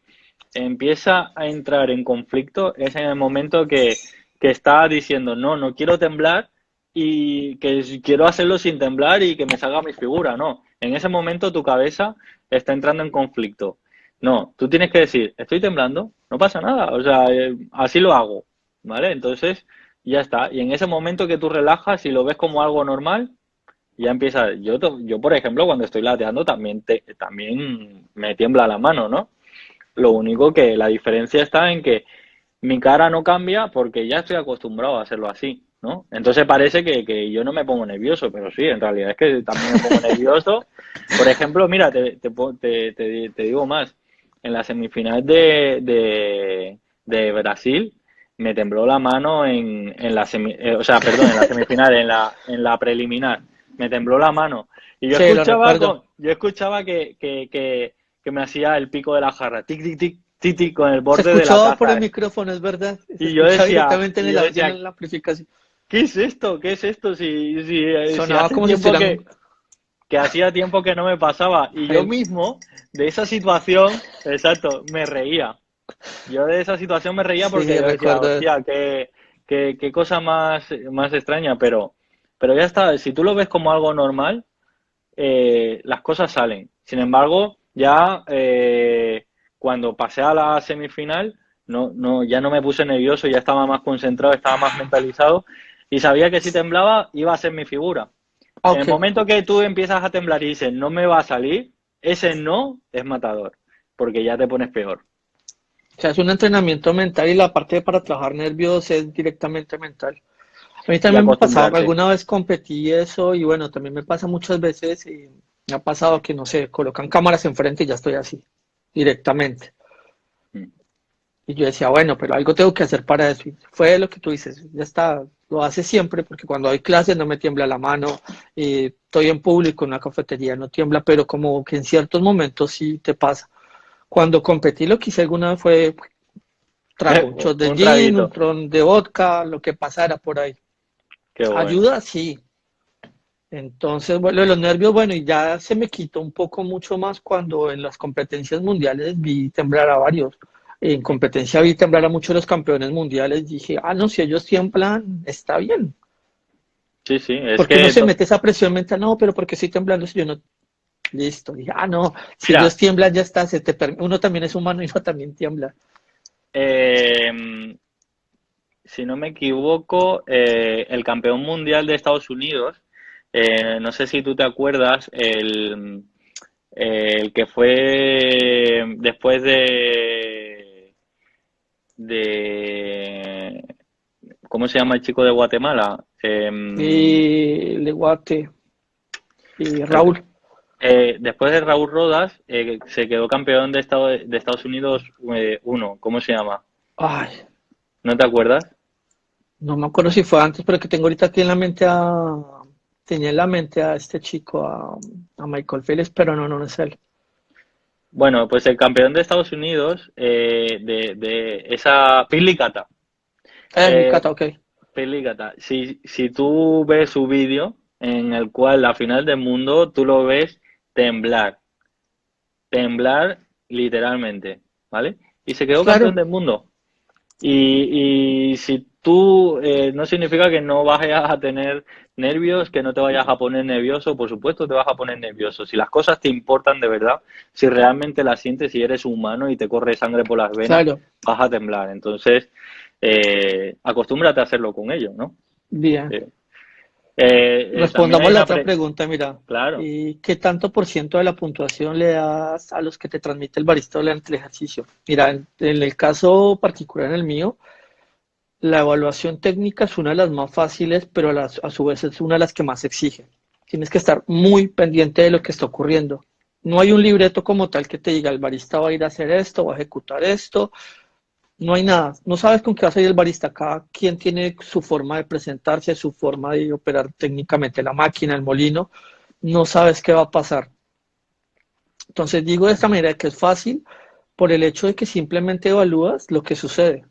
empieza a entrar en conflicto es en el momento que está diciendo, no, no quiero temblar y que quiero hacerlo sin temblar y que me salga mi figura, no. En ese momento tu cabeza está entrando en conflicto. No, tú tienes que decir, estoy temblando, no pasa nada, o sea, así lo hago, ¿vale? Entonces, ya está. Y en ese momento que tú relajas y lo ves como algo normal, ya empieza. Yo por ejemplo, cuando estoy lateando también me tiembla la mano, ¿no? Lo único que la diferencia está en que mi cara no cambia porque ya estoy acostumbrado a hacerlo así, ¿no? Entonces parece que yo no me pongo nervioso, pero sí, en realidad es que también me pongo nervioso. Por ejemplo, mira, te digo más. En la semifinal de Brasil me tembló la mano o sea, perdón, en la semifinal, en la preliminar. Me tembló la mano. Y
Sí, lo recuerdo.
yo escuchaba que me hacía el pico de la jarra, tic, tic, tic, tic, tic, con el
Se
borde de la
escuchaba por el
taza.
micrófono, es verdad. Se
Y yo
escuchaba
decía,
directamente en
y
el
yo
audio,
decía,
en la amplificación.
¿qué es esto? ¿Qué es esto? Si
Sonaba
hace
como si
tiempo
estuvieran.
que hacía tiempo que no me pasaba. Y yo
Ahí.
mismo, de esa situación, exacto, me reía. Yo de esa situación me reía porque
Sí,
yo decía,
recuerdo eso.
hostia, qué cosa más extraña, pero ya está, si tú lo ves como algo normal, las cosas salen. Sin embargo, ya cuando pasé a la semifinal, ya no me puse nervioso, ya estaba más concentrado, estaba más mentalizado y sabía que si temblaba iba a ser mi figura.
Ah,
En el
ok.
momento que tú empiezas a temblar y dices, no me va a salir, ese no es matador, porque ya te pones peor.
O sea, es un entrenamiento mental y la parte para trabajar nervios es directamente mental. A mí
Y
también me pasaba,
acostumbrarte.
alguna vez competí eso y bueno, también me pasa muchas veces y me ha pasado que, no sé, colocan cámaras enfrente y ya estoy así, directamente.
Mm.
Y yo decía, bueno, pero algo tengo que hacer para eso. Y fue lo que tú dices, ya está, lo hace siempre, porque cuando hay clases no me tiembla la mano, estoy en público en una cafetería, no tiembla, pero como que en ciertos momentos sí te pasa. Cuando competí lo que hice alguna vez fue trago, un shot de
Un
gin, un
traguito.
tron de vodka, lo que pasara por ahí.
Qué bueno.
Ayuda, sí. Entonces, bueno, los nervios, bueno, y ya se me quitó un poco mucho más cuando en las competencias mundiales vi temblar a varios. En competencia vi temblar a muchos de los campeones mundiales. Dije, ah, no, si ellos tiemblan, está bien.
Sí, sí, es
Porque uno
que
se mete esa presión mental, no, pero porque estoy temblando si yo no. Listo. Dije, ah, no, si ellos
Mira,
tiemblan, ya está, uno también es humano y uno también tiembla.
eh, si no me equivoco, el campeón mundial de Estados Unidos, no sé si tú te acuerdas, el que fue después de ¿cómo se llama el chico de Guatemala?
Y Leguate, y Raúl.
Después de Raúl Rodas, se quedó campeón de Estados Unidos uno. ¿Cómo se llama?
Ay,
¿No te acuerdas?
no me acuerdo si fue antes, pero que tengo ahorita aquí en la mente tenía en la mente a este chico, a Michael Phelps, pero no, no es él.
Bueno, pues el campeón de Estados Unidos de esa Pilicata.
Mi
Eh,
cata, ok.
Pilicata. Si tú ves su vídeo en el cual la final del mundo tú lo ves temblar, temblar literalmente, ¿vale? Y se quedó campeón
Claro,
del mundo. Y si tú, no significa que no vayas a tener nervios, que no te vayas a poner nervioso, por supuesto te vas a poner nervioso. Si las cosas te importan de verdad, si realmente las sientes, si eres humano y te corre sangre por las venas,
claro,
vas a temblar. Entonces, acostúmbrate a hacerlo con ellos, ¿no?
bien.
Eh, también hay
Respondamos la
una
otra pregunta, mira.
claro.
¿Y qué tanto por ciento de la puntuación le das a los que te transmite el barista durante el ejercicio? Mira, en el caso particular, en el mío, la evaluación técnica es una de las más fáciles, pero a su vez es una de las que más exige. Tienes que estar muy pendiente de lo que está ocurriendo. No hay un libreto como tal que te diga el barista va a ir a hacer esto, va a ejecutar esto. No hay nada. No sabes con qué va a salir el barista. Cada quien tiene su forma de presentarse, su forma de operar técnicamente la máquina, el molino. No sabes qué va a pasar. Entonces digo de esta manera que es fácil por el hecho de que simplemente evalúas lo que sucede.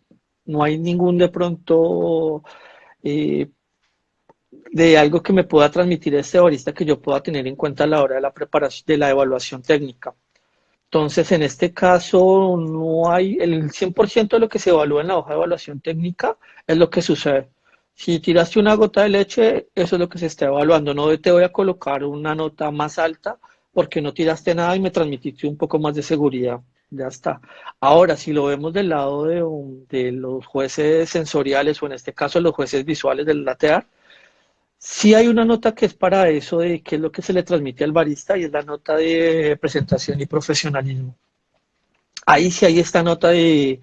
No hay ningún de pronto eh, de algo que me pueda transmitir este barista que yo pueda tener en cuenta a la hora de la preparación, de la evaluación técnica. Entonces, en este caso, no hay el 100% de lo que se evalúa en la hoja de evaluación técnica es lo que sucede. Si tiraste una gota de leche, eso es lo que se está evaluando. No te voy a colocar una nota más alta porque no tiraste nada y me transmitiste un poco más de seguridad. Ya está. Ahora, si lo vemos del lado de los jueces sensoriales o en este caso los jueces visuales del lateral, sí hay una nota que es para eso de qué es lo que se le transmite al barista y es la nota de presentación y profesionalismo. Ahí sí hay esta nota de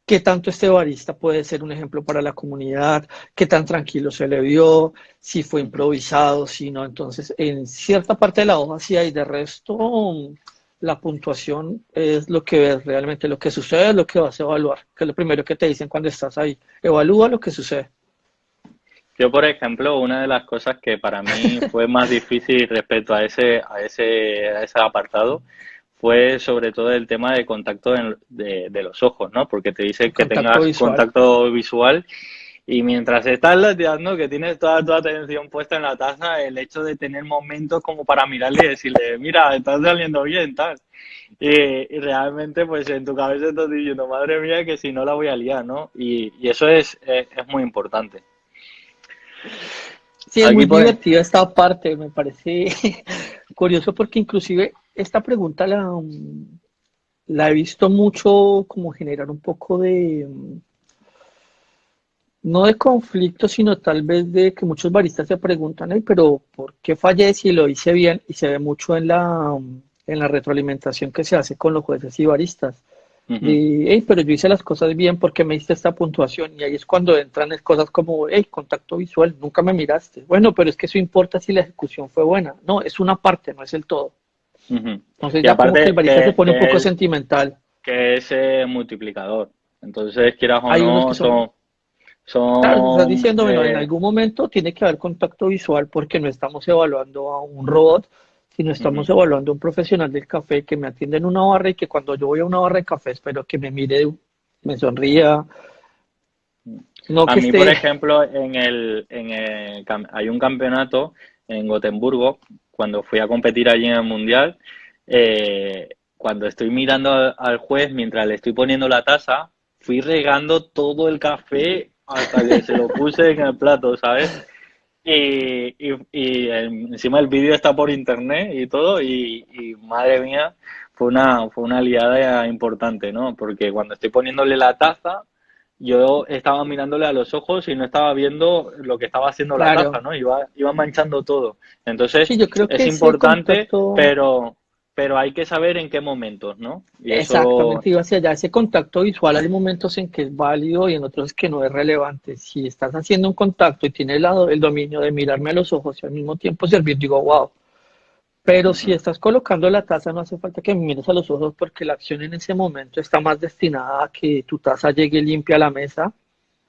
qué tanto este barista puede ser un ejemplo para la comunidad, qué tan tranquilo se le vio, si fue improvisado, si no. Entonces, en cierta parte de la hoja sí hay, de resto, la puntuación es lo que ves realmente, lo que sucede, es lo que vas a evaluar, que es lo primero que te dicen cuando estás ahí. Evalúa lo que sucede.
Yo, por ejemplo, una de las cosas que para mí fue más difícil respecto a ese apartado fue sobre todo el tema de contacto de los ojos, ¿no? Porque te dice que
Contacto
tengas
visual.
contacto visual y mientras estás lateando, que tienes toda tu atención puesta en la taza, el hecho de tener momentos como para mirarle y decirle, mira, estás saliendo bien, tal. Y realmente, pues en tu cabeza estás diciendo, madre mía, que si no la voy a liar, ¿no? Y eso es muy importante.
Sí, es
Aquí,
muy
pues,
divertida esta parte, me parece curioso porque inclusive esta pregunta la he visto mucho como generar un poco de, no de conflicto, sino tal vez de que muchos baristas se preguntan, "Ey, pero ¿por qué fallé si lo hice bien?" Y se ve mucho en la retroalimentación que se hace con los jueces y baristas.
ujú.
De, hey, pero yo hice las cosas bien porque me diste esta puntuación y ahí es cuando entran cosas como, hey, contacto visual, nunca me miraste. Bueno, pero es que eso importa si la ejecución fue buena. No, es una parte, no es el todo.
Ujú.
Entonces
Y
ya como que el
aparte
barista se pone un poco sentimental.
que es multiplicador. Entonces, quieras o
Hay unos que
no,
son,
son,
claro, estás
son
diciendo, bueno, en algún momento tiene que haber contacto visual porque no estamos evaluando a un robot, sino
ujú,
estamos evaluando a un profesional del café que me atiende en una barra y que cuando yo voy a una barra de café espero que me mire, me sonría, no
a
que
mí, por
esté.
ejemplo, hay un campeonato en Gotemburgo, cuando fui a competir allí en el Mundial, cuando estoy mirando al juez mientras le estoy poniendo la taza, fui regando todo el café hasta que se lo puse en el plato, ¿sabes? Encima el vídeo está por internet y todo, y madre mía, fue una liada importante, ¿no? Porque cuando estoy poniéndole la taza, yo estaba mirándole a los ojos y no estaba viendo lo que estaba haciendo la taza,
Claro.
¿no? Iba manchando todo. Entonces,
Sí, yo creo que
es
ese
importante,
contacto,
pero hay que saber en qué momentos, ¿no? Y eso,
exactamente iba hacia allá, ese contacto visual hay momentos en que es válido y en otros que no es relevante. Si estás haciendo un contacto y tienes el dominio de mirarme a los ojos y al mismo tiempo servir, digo, wow. Pero si
ujú,
estás colocando la taza, no hace falta que me mires a los ojos porque la acción en ese momento está más destinada a que tu taza llegue limpia a la mesa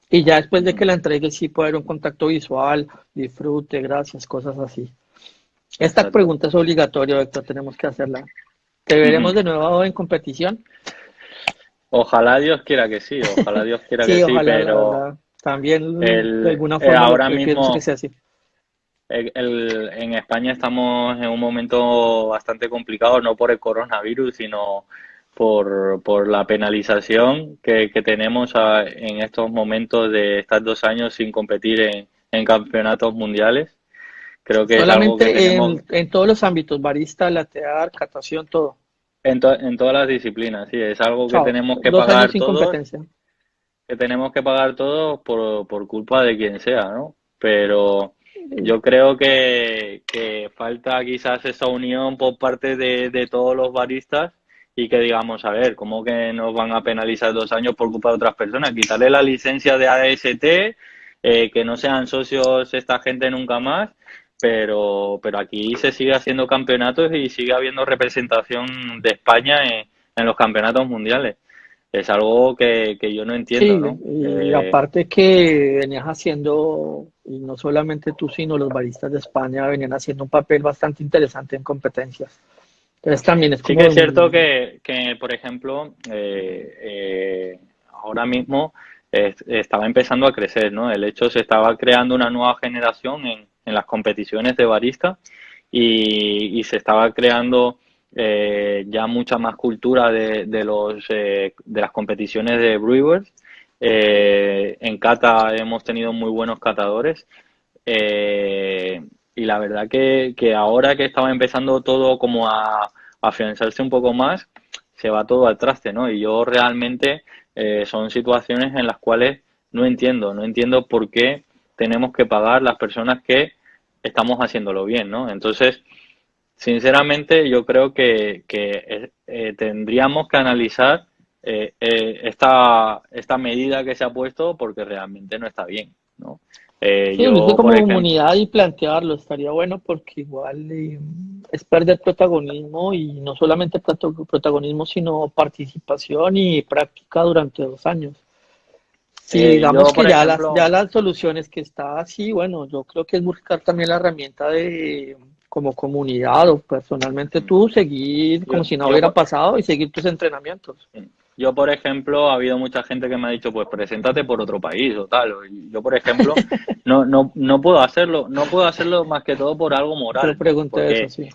y ya después de que
ujú,
la entregues sí puede haber un contacto visual, disfrute, gracias, cosas así. Esta
exacto.
pregunta es obligatoria, Héctor, tenemos que hacerla. ¿Te veremos
Ujú.
de nuevo en competición?
Ojalá Dios quiera que sí, ojalá Dios quiera que
Sí,
sí,
ojalá, la
pero
verdad. También de alguna forma lo
ahora
que pienso que
mismo
sea así.
en España estamos en un momento bastante complicado, no por el coronavirus, sino por la penalización que tenemos en estos momentos de estar 2 años sin competir en campeonatos mundiales. Creo que es algo que
Solamente
tenemos
en todos los ámbitos, barista, latear, catación, todo.
en todas las disciplinas, sí, es algo
Chao. 2 años sin competencia.
que tenemos que pagar todos por culpa de quien sea, ¿no? Pero yo creo que falta quizás esa unión por parte de todos los baristas y que digamos, a ver, ¿cómo que nos van a penalizar 2 años por culpa de otras personas? Quitarle la licencia de AST, que no sean socios esta gente nunca más, pero aquí se sigue haciendo campeonatos y sigue habiendo representación de España en los campeonatos mundiales. Es algo que yo no entiendo,
Sí,
¿no?
y aparte que venías haciendo, y no solamente tú, sino los baristas de España venían haciendo un papel bastante interesante en competencias. Entonces también es
Sí que
como,
es cierto que por ejemplo, ahora mismo estaba empezando a crecer, ¿no? El hecho se estaba creando una nueva generación en las competiciones de barista y se estaba creando ya mucha más cultura de las competiciones de brewers. En cata hemos tenido muy buenos catadores y la verdad que ahora que estaba empezando todo como a afianzarse un poco más, se va todo al traste, ¿no? Y yo realmente son situaciones en las cuales no entiendo por qué tenemos que pagar las personas que estamos haciéndolo bien, ¿no? Entonces, sinceramente, yo creo que tendríamos que analizar esta medida que se ha puesto porque realmente no está bien, ¿no?
sí, unirse
Yo, por
como
ejemplo,
comunidad y plantearlo estaría bueno porque igual es perder protagonismo y no solamente protagonismo, sino participación y práctica durante 2 años. Si digamos
yo,
que
por
ya
ejemplo,
las soluciones que está así, bueno, yo creo que es buscar también la herramienta de como comunidad o personalmente tú seguir
yo,
como si no
yo,
hubiera pasado y seguir tus entrenamientos.
Por ejemplo, ha habido mucha gente que me ha dicho, pues preséntate por otro país o tal. Y yo, por ejemplo, no puedo hacerlo, no puedo hacerlo más que todo por algo
Te lo
moral, ¿no?
pregunté eso, sí.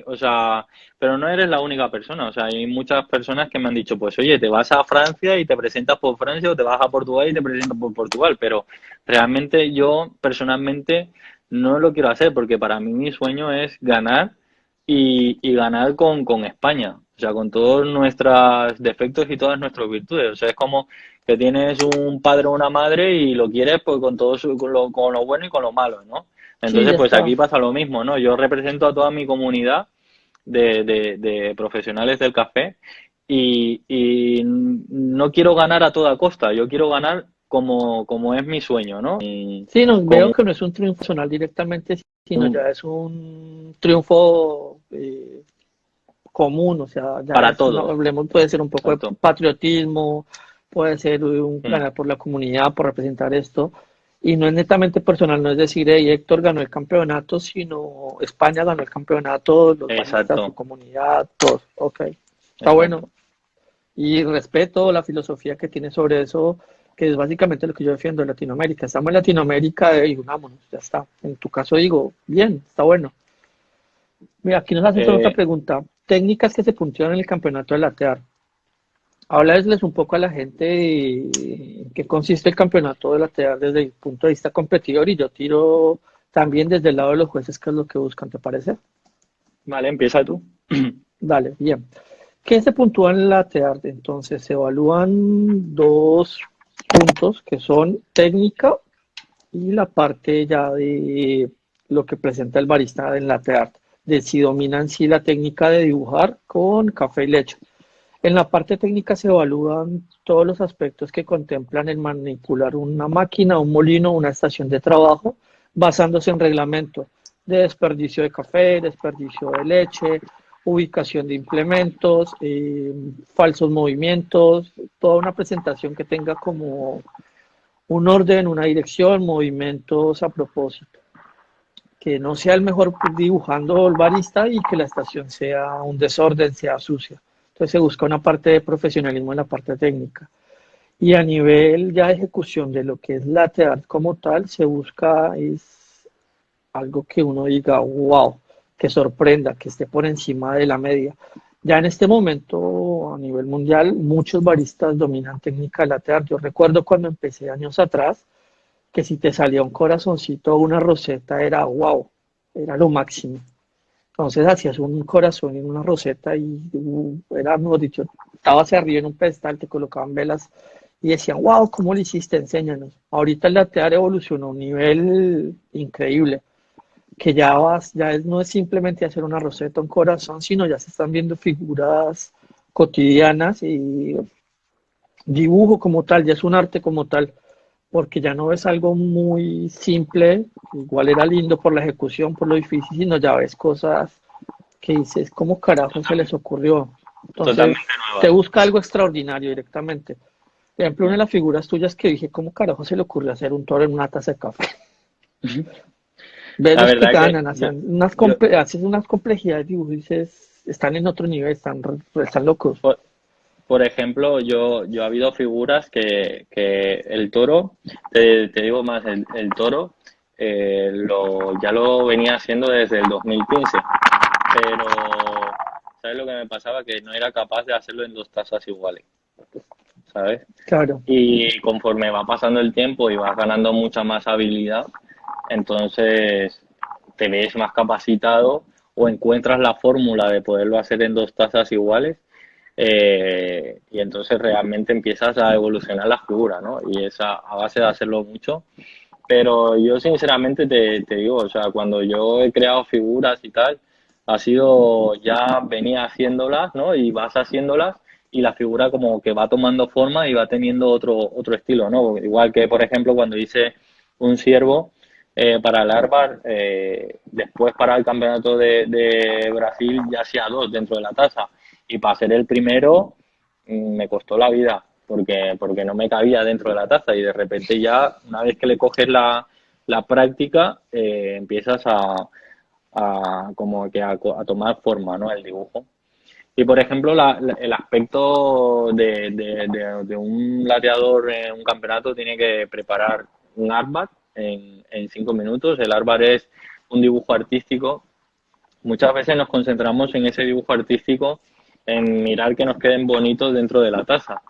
O sea, pero no eres la única persona. O sea, hay muchas personas que me han dicho, pues oye, te vas a Francia y te presentas por Francia o te vas a Portugal y te presentas por Portugal. Pero realmente yo, personalmente, no lo quiero hacer porque para mí mi sueño es ganar y ganar con España, o sea, con todos nuestros defectos y todas nuestras virtudes. O sea, es como que tienes un padre o una madre y lo quieres pues con todo con lo bueno y con lo malo, ¿no?
Sí,
Entonces,
ya
pues
está.
aquí pasa lo mismo, ¿no? Yo represento a toda mi comunidad de profesionales del café y no quiero ganar a toda costa, yo quiero ganar como es mi sueño, ¿no?
Sí, no, veo
Como
que no es un triunfo personal directamente, sino ya es un triunfo común, o sea, ya
para
es
todos,
hablemos, puede ser un poco de
exacto.
patriotismo, puede ser un
Mm,
ganar por la comunidad, por representar esto, y no es netamente personal, no es decir, hey, Héctor ganó el campeonato, sino España ganó el campeonato, los baristas, su
exacto,
comunidad, todos, ok, está bueno,
exacto.
y respeto la filosofía que tiene sobre eso, que es básicamente lo que yo defiendo en Latinoamérica, estamos en Latinoamérica y unámonos, ya está, en tu caso digo, bien, está bueno. Mira, aquí nos hacen otra
Eh,
pregunta. Técnicas que se pusieron en el campeonato de latear. Háblales un poco a la gente de en qué consiste el campeonato de la TEA desde el punto de vista competidor y yo tiro también desde el lado de los jueces qué es lo que buscan, ¿te parece?
Vale, empieza tú.
Dale, bien. ¿Qué se puntúa en la TEARD? Entonces se evalúan dos puntos que son técnica y la parte ya de lo que presenta el barista en la art, de si domina en sí la técnica de dibujar con café y leche. En la parte técnica se evalúan todos los aspectos que contemplan el manipular una máquina, un molino, una estación de trabajo, basándose en reglamentos de desperdicio de café, desperdicio de leche, ubicación de implementos, falsos movimientos, toda una presentación que tenga como un orden, una dirección, movimientos a propósito. Que no sea el mejor dibujando el barista y que la estación sea un desorden, sea sucia. Entonces se busca una parte de profesionalismo en la parte técnica. Y a nivel ya de ejecución de lo que es latte art como tal, se busca es algo que uno diga, wow, que sorprenda, que esté por encima de la media. Ya en este momento, a nivel mundial, muchos baristas dominan técnica de latte art. Yo recuerdo cuando empecé años atrás, que si te salía un corazoncito o una roseta era wow, era lo máximo. Entonces hacías un corazón en una roseta y era, mejor dicho, estabas arriba en un pedestal, te colocaban velas y decían, wow, ¿cómo lo hiciste? Enséñanos. Ahorita el latear evolucionó a un nivel increíble, que ya vas, no es simplemente hacer una roseta, un corazón, sino ya se están viendo figuras cotidianas y dibujo como tal, ya es un arte como tal, porque ya no es algo muy simple, igual era lindo por la ejecución, por lo difícil, sino ya ves cosas que dices, ¿cómo carajo se les ocurrió? Entonces,
Totalmente
te
nueva.
busca algo extraordinario directamente. Por ejemplo, una de las figuras tuyas que dije, ¿cómo carajo se le ocurrió hacer un toro en una taza de café? Ves
La
los que
verdad que
ganan, hacen unas,
yo,
haces unas complejidades de dibujo y dices, están en otro nivel, están locos.
por, por ejemplo, yo ha habido figuras que el toro, te digo más, el toro ya lo venía haciendo desde el 2015, pero ¿sabes lo que me pasaba? Que no era capaz de hacerlo en dos tazas iguales, ¿sabes?
Claro,
Y conforme va pasando el tiempo y vas ganando mucha más habilidad, entonces te ves más capacitado o encuentras la fórmula de poderlo hacer en dos tazas iguales, y entonces realmente empiezas a evolucionar la figura, ¿no? Y es a base de hacerlo mucho. Pero yo sinceramente te digo, o sea, cuando yo he creado figuras y tal, ha sido ya venía haciéndolas, ¿no? Y vas haciéndolas y la figura como que va tomando forma y va teniendo otro estilo, ¿no? Igual que, por ejemplo, cuando hice un ciervo para el Arbar, después para el campeonato de Brasil ya hacía dos dentro de la taza. Y para ser el primero me costó la vida porque no me cabía dentro de la taza y de repente ya una vez que le coges la práctica empiezas como que a tomar forma, ¿no? El dibujo. Y por ejemplo, el aspecto de un lateador en un campeonato tiene que preparar un artbar en 5 minutos. El artbar es un dibujo artístico. Muchas veces nos concentramos en ese dibujo artístico, en mirar que nos queden bonitos dentro de la taza.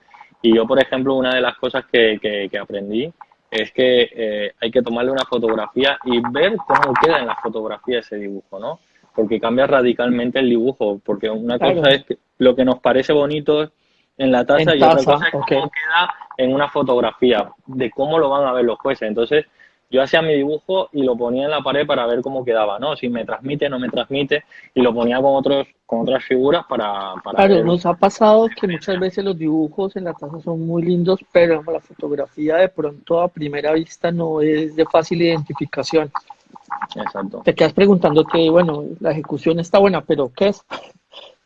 Y yo, por ejemplo, una de las cosas que aprendí es que hay que tomarle una fotografía y ver cómo queda en la fotografía ese dibujo, ¿no? Porque cambia radicalmente el dibujo, porque una cosa
claro.
es lo que nos parece bonito en la taza
En
y otra
taza,
cosa es
ok.
cómo queda en una fotografía, de cómo lo van a ver los jueces. Entonces, yo hacía mi dibujo y lo ponía en la pared para ver cómo quedaba, ¿no? Si me transmite, no me transmite, y lo ponía con otras figuras para
Claro,
ver.
nos ha pasado que muchas veces los dibujos en la taza son muy lindos, pero la fotografía de pronto a primera vista no es de fácil identificación.
Exacto.
Te quedas preguntándote, bueno, la ejecución está buena, pero ¿qué es?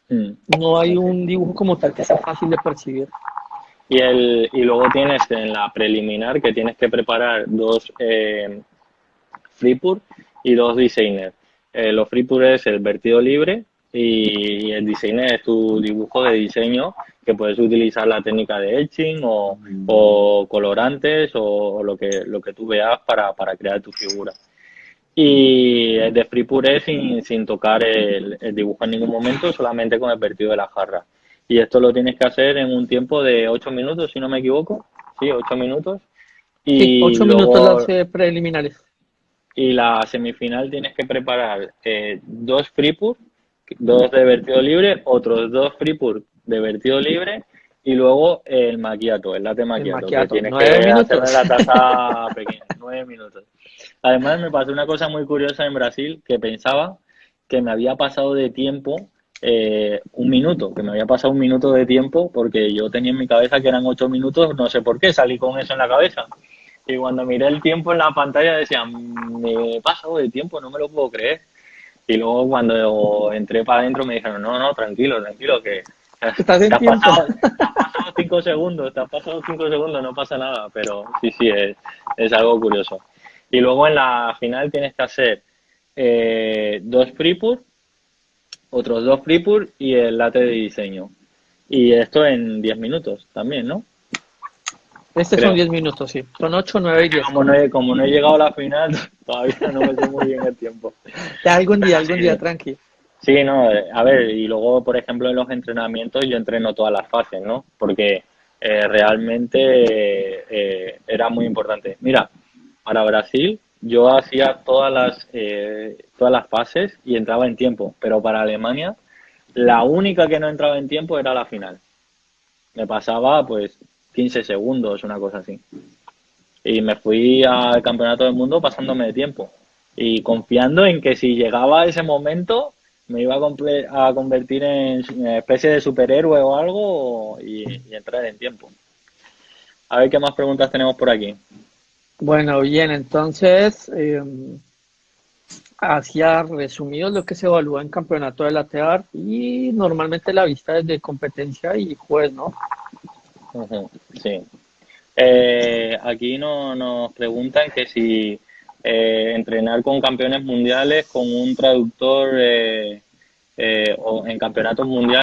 Mm,
No hay
así.
un dibujo como tal que sea fácil de percibir.
Y luego tienes en la preliminar que tienes que preparar dos Freepur y dos designers. Los Freepur es el vertido libre y el designer es tu dibujo de diseño que puedes utilizar la técnica de etching o colorantes o lo que tú veas para crear tu figura. Y de Free Puré sin tocar el dibujo en ningún momento, solamente con el vertido de la jarra. Y esto lo tienes que hacer en un tiempo de 8 minutos, si no me equivoco. Sí, 8 minutos.
Sí,
Y
8 minutos las
luego,
preliminares.
y la semifinal tienes que preparar dos free pour, dos de vertido libre, otros dos free pour de vertido libre y luego el macchiato, el latte
El
macchiato, que
macchiato,
tienes que
nueve
hacerlo en
minutos.
la taza pequeña, 9 minutos. Además me pasó una cosa muy curiosa en Brasil, que pensaba que me había pasado de tiempo un minuto, que me había pasado un minuto de tiempo porque yo tenía en mi cabeza que eran 8 minutos, no sé por qué, salí con eso en la cabeza. Y cuando miré el tiempo en la pantalla decía, me he pasado de tiempo, no me lo puedo creer. Y luego cuando entré para adentro me dijeron, no, no, tranquilo, tranquilo, que
Estás en tiempo.
te has pasado 5 segundos, te has pasado 5 segundos, no pasa nada. Pero sí, sí, es algo curioso. Y luego en la final tienes que hacer dos free pour, otros dos free pour y el latte de diseño. Y esto en 10 minutos también, ¿no?
Este son
Creo.
10 minutos, sí. Son 8, 9 y 10,
Como
correcto.
como no he llegado a la final, todavía no me sé muy bien el tiempo.
Ya algún día,
Sí,
tranqui.
sí, no, a ver, y luego, por ejemplo, en los entrenamientos yo entreno todas las fases, ¿no? Porque realmente era muy importante. Mira, para Brasil yo hacía todas las fases y entraba en tiempo, pero para Alemania la única que no entraba en tiempo era la final. Me pasaba pues 15 segundos, una cosa así. Y me fui al Campeonato del Mundo pasándome de tiempo y confiando en que si llegaba ese momento me iba a convertir en una especie de superhéroe o algo y entrar en tiempo. A ver qué más preguntas tenemos por aquí.
Bueno, bien, entonces, hacia resumido lo que se evalúa en campeonato de latear y normalmente la vista es de competencia y juez, ¿no?
Ujú, sí. Aquí nos preguntan que si entrenar con campeones mundiales con un traductor o en campeonatos mundiales